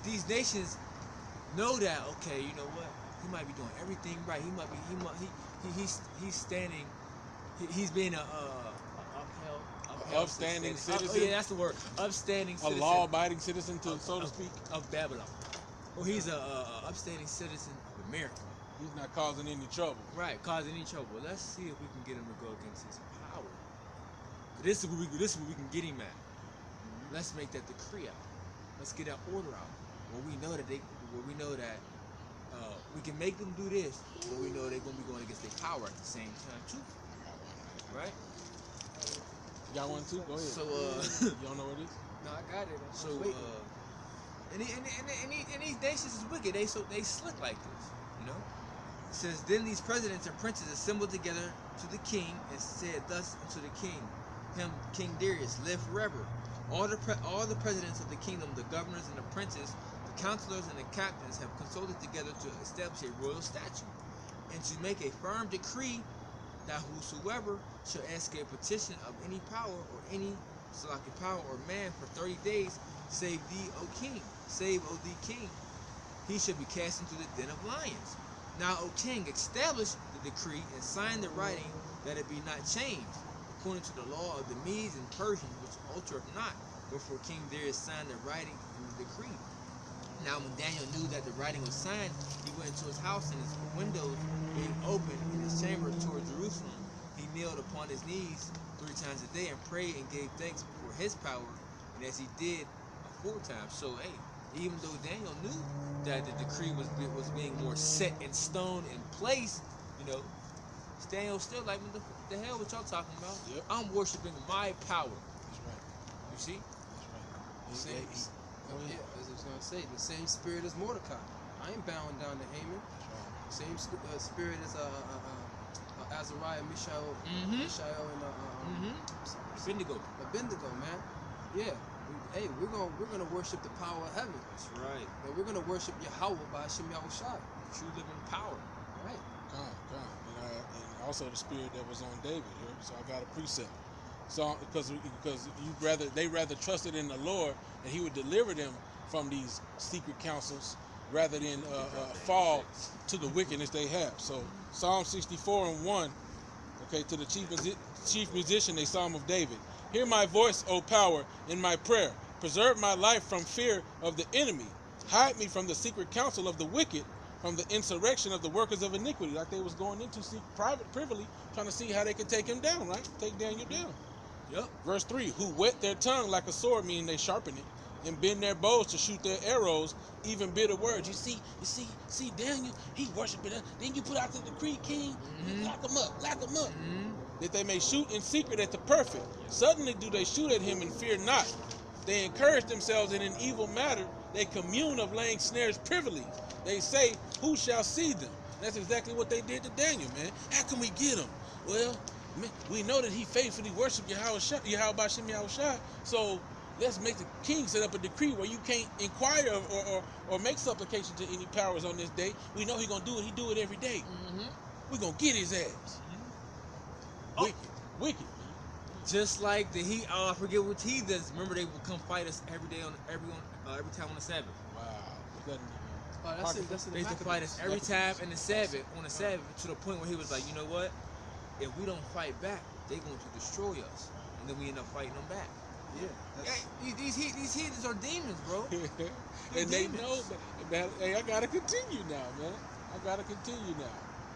these nations know that, okay, you know what? He might be doing everything right. He's standing, he's being a upstanding citizen. Oh, yeah, that's the word. Upstanding citizen. A law-abiding citizen, so to speak. Of Babylon. Or he's a upstanding citizen of America. He's not causing any trouble. Right, causing any trouble. Let's see if we can get him to go against his power. This is where we can get him at. Let's make that decree out. Let's get that order out. Where we know that we can make them do this, but we know they're gonna be going against their power at the same time too. Right? You got one too? Go ahead. So you don't know what it is? No, I got it. So and these nations is wicked. They slick like this, you know. It says, then these presidents and princes assembled together to the king and said thus unto the king, King Darius, live forever. All the presidents of the kingdom, the governors and the princes, the counselors and the captains have consulted together to establish a royal statute and to make a firm decree that whosoever shall ask a petition of any power or any power or man for 30 days, save thee, O king, he shall be cast into the den of lions. Now, O king, establish the decree and sign the writing that it be not changed, according to the law of the Medes and Persians, which altereth not. Wherefore King Darius signed the writing in the decree. Now when Daniel knew that the writing was signed, he went into his house, and his windows being open in his chamber toward Jerusalem, he kneeled upon his knees 3 times a day and prayed and gave thanks before his power, and as he did aforetime. So, hey, even though Daniel knew that the decree was being more set in stone in place, Daniel still like, what the hell what y'all talking about? Yep. I'm worshiping my power. That's right. You see? That's right. Yeah, as I was gonna say, the same spirit as Mordecai. I ain't bowing down to Haman. That's right. Same spirit as Azariah, Mishael, Mm-hmm. Mishael, and Bendigo. Abednego, man. Yeah. Hey, we're gonna worship the power of heaven. That's right. And we're gonna worship Yahweh by Hashem Yahushai. True living power. Right. Come. And also the spirit that was on David here. So I got a precept. So because they rather trusted in the Lord and He would deliver them from these secret counsels rather than fall to the wickedness they have. So Psalm 64:1. Okay, to the chief musician, a psalm of David. Hear my voice, O power, in my prayer. Preserve my life from fear of the enemy. Hide me from the secret counsel of the wicked, from the insurrection of the workers of iniquity. Like they was going into privily, trying to see how they could take him down, right? Take Daniel down. Yep. Verse 3, who whet their tongue like a sword, meaning they sharpen it, and bend their bows to shoot their arrows, even bitter words. You see, Daniel, he worshiping us. Then you put out the decree, king, lock him up. That they may shoot in secret at the perfect. Suddenly do they shoot at him and fear not. They encourage themselves in an evil matter. They commune of laying snares privily. They say, who shall see them? That's exactly what they did to Daniel, man. How can we get him? Well, man, we know that he faithfully worshiped Yahweh Shem Yahushai. So let's make the king set up a decree where you can't inquire or make supplication to any powers on this day. We know he's going to do it. He do it every day. We're going to get his ass. Wicked, man. Just like the heat, I forget what he does. Remember, they would come fight us every day every time on the Sabbath. Wow. Was that That's in They the used to fight us every time in the Sabbath, on the Sabbath, to the point where he was like, you know what? If we don't fight back, they're going to destroy us, and then we end up fighting them back. Yeah. Hey, these heathens are demons, bro. and they demons. know that, hey, I gotta continue now, man.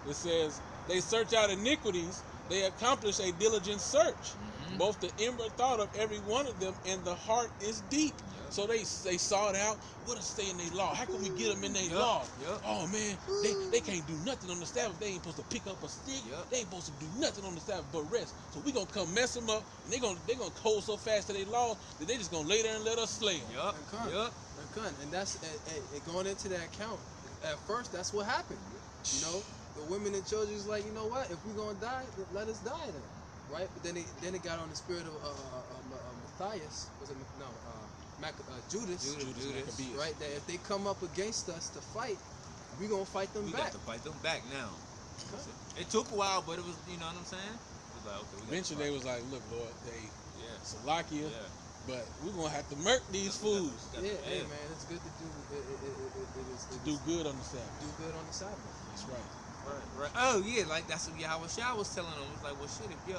It says, they search out iniquities, they accomplish a diligent search. Both the inward thought of every one of them and the heart is deep. So they sought out, what does it say in their law? How can we get them in their law? Oh man, they can't do nothing on the Sabbath. They ain't supposed to pick up a stick. They ain't supposed to do nothing on the Sabbath but rest. So we gonna come mess them up, and they gonna hold so fast to their law that they just gonna lay there and let us slay them. And that's going into that account. At first, that's what happened. You know, the women and children is like, you know what? If we're gonna die, let us die then, right? But then it got on the spirit of Matthias. Was it no? Judas, Maccabeus. right? That if they come up against us to fight, we gonna fight them We back. got to fight them back now. It took a while, but it was, you know what I'm saying? It was like, okay, Eventually they was like, look, Lord, Salakia, Yeah. but we're gonna have to murk these fools. Hey man, it's good to do. It Do good on the Sabbath. Do good on the Sabbath. That's right. Right. Oh yeah, like that's what Yahweh Shah was telling them. It's like, well, shit, if you're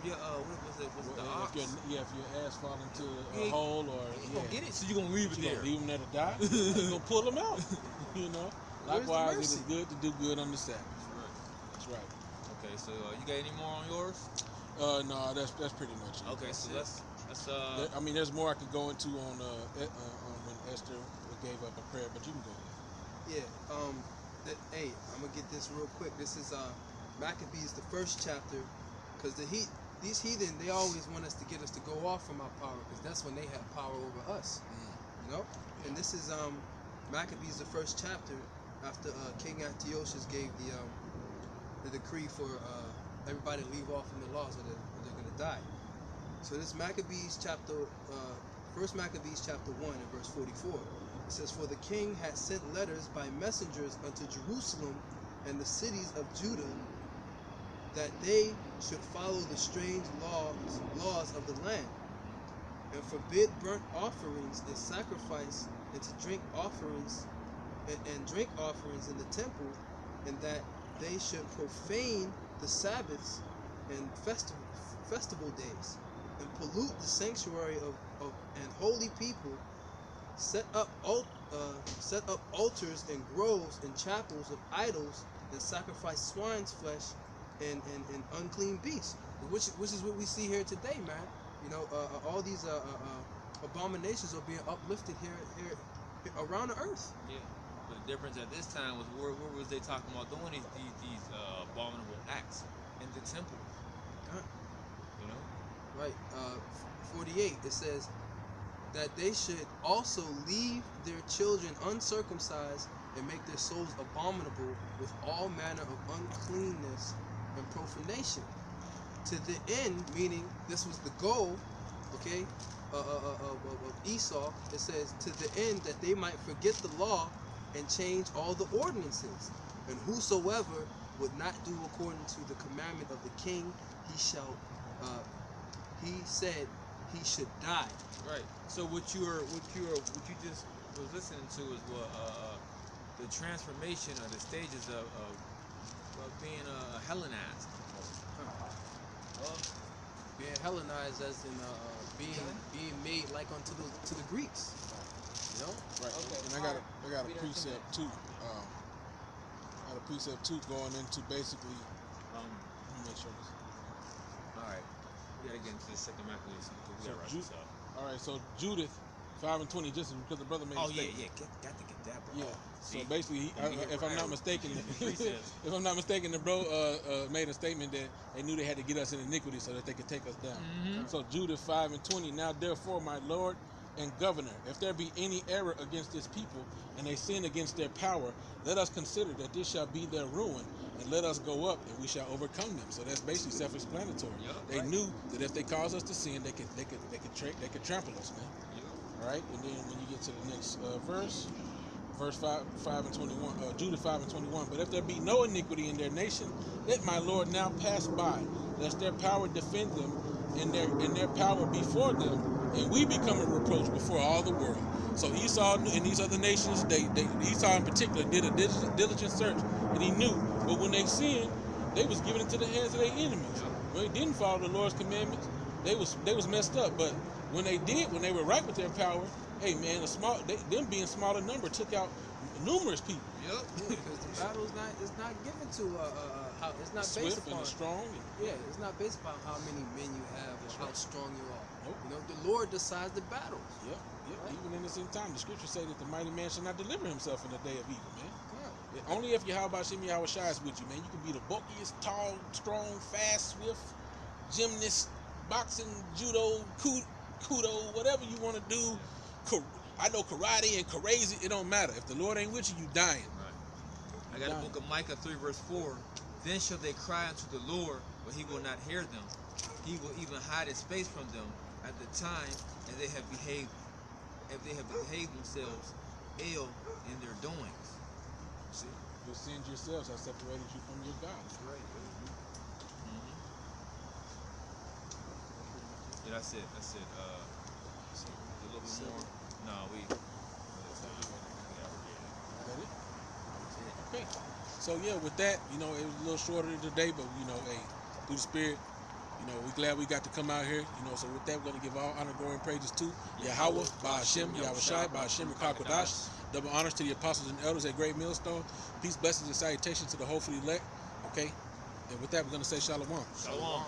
what was it? Was it the ox? If your ass fall into You a hole or you gonna get it, so you gonna leave it you there. gonna leave them there to die. You gonna pull them out. You know. Where's the Likewise, it mercy? is good to do good on the Sabbath. That's That's right. Okay, so you got any more on yours? No, that's pretty much it. Okay, so let's I mean, there's more I could go into on when Esther gave up a prayer, but you can go ahead. Yeah. Hey, I'm gonna get this real quick. This is Maccabees, the first chapter, because these heathen, they always want us to get us to go off from our power, because that's when they have power over us. You know. And this is Maccabees, the first chapter, after King Antiochus gave the decree for everybody to leave off from the laws, or they're gonna die. So this Maccabees chapter, first Maccabees chapter 1 and verse 44. It says, for the king had sent letters by messengers unto Jerusalem and the cities of Judah, that they should follow the strange laws of the land, and forbid burnt offerings and sacrifice, and to drink offerings and drink offerings in the temple, and that they should profane the Sabbaths and festival days, and pollute the sanctuary of and holy people, set up altars and groves and chapels of idols, and sacrifice swine's flesh and unclean beasts, which is what we see here today, man. You know, all these abominations are being uplifted here around the earth. Yeah. But the difference at this time was where was they talking about doing these abominable acts in the temple? You know. Right. 48. It says that they should also leave their children uncircumcised and make their souls abominable with all manner of uncleanness profanation. To the end, meaning this was the goal, okay, of Esau. It says to the end that they might forget the law and change all the ordinances. And whosoever would not do according to the commandment of the king, he said he should die. Right. So what you just was listening to is what the transformation or the stages of being Hellenized. Being Hellenized, as in being made like unto the Greeks. You know? Right. Okay. And I got a precept too. Got a precept too going into basically. Let me make sure this. All right. We gotta get into the second Maccabees. We gotta write this up. All right. So Judith 5:20, just because the brother made. Oh a yeah, statement. got to get that, bro. Yeah. So See? basically, if I'm not mistaken, Precepts. if I'm not mistaken, the bro made a statement that they knew they had to get us in iniquity so that they could take us down. Mm-hmm. So Judith 5:20. Now therefore, my Lord and Governor, if there be any error against this people, and they sin against their power, let us consider that this shall be their ruin, and let us go up, and we shall overcome them. So that's basically self-explanatory. Yep, they right. knew that if they cause us to sin, they could trample us, man. Yep. All right, and then when you get to the next verse 5:21, Judah 5:21. But if there be no iniquity in their nation, let my Lord now pass by, lest their power defend them, and their power before them, and we become a reproach before all the world. So Esau and these other nations, Esau in particular did a diligent search, and he knew. But when they sinned, they was given into the hands of their enemies. When they didn't follow the Lord's commandments, they was messed up. But when they did, when they were right with their power, hey man, them being small in number took out numerous people. Yep. Because the battle is not given to how it's not based Swift and upon. strong. Yeah, it's not based upon how many men you have or That's how right. strong you are. Nope. You know, the Lord decides the battles. Yep. Right. Even in this end time, the scriptures say that the mighty man shall not deliver himself in the day of evil, man. Right. Only if Yahweh Shem Yahweh Shai is with you, man. You can be the bulkiest, tall, strong, fast, swift, gymnast, boxing, judo, kudo, whatever you want to do. I know karate and crazy. It don't matter. If the Lord ain't with you, you dying. Right. I got the book of Micah 3:4. Then shall they cry unto the Lord, but he will not hear them. He will even hide his face from them at the time as they have behaved themselves ill in their doings. See? Your sins yourselves have separated you from your God. That's right. Mm-hmm. Yeah, that's it. A little bit more. No, we. That it? Okay. So yeah, with that, it was a little shorter today, but hey, through the Spirit, we're glad we got to come out here. So with that, we're gonna give all honor, glory, and praises to Yahweh, Ba'ashem, Yahweh Shai, Ba'ashem, Rakakwadash. Double honors to the apostles and elders at Great Millstone. Peace, blessings, and salutations to the hopefully elect. Okay. And with that, we're gonna say Shalom. Shalom.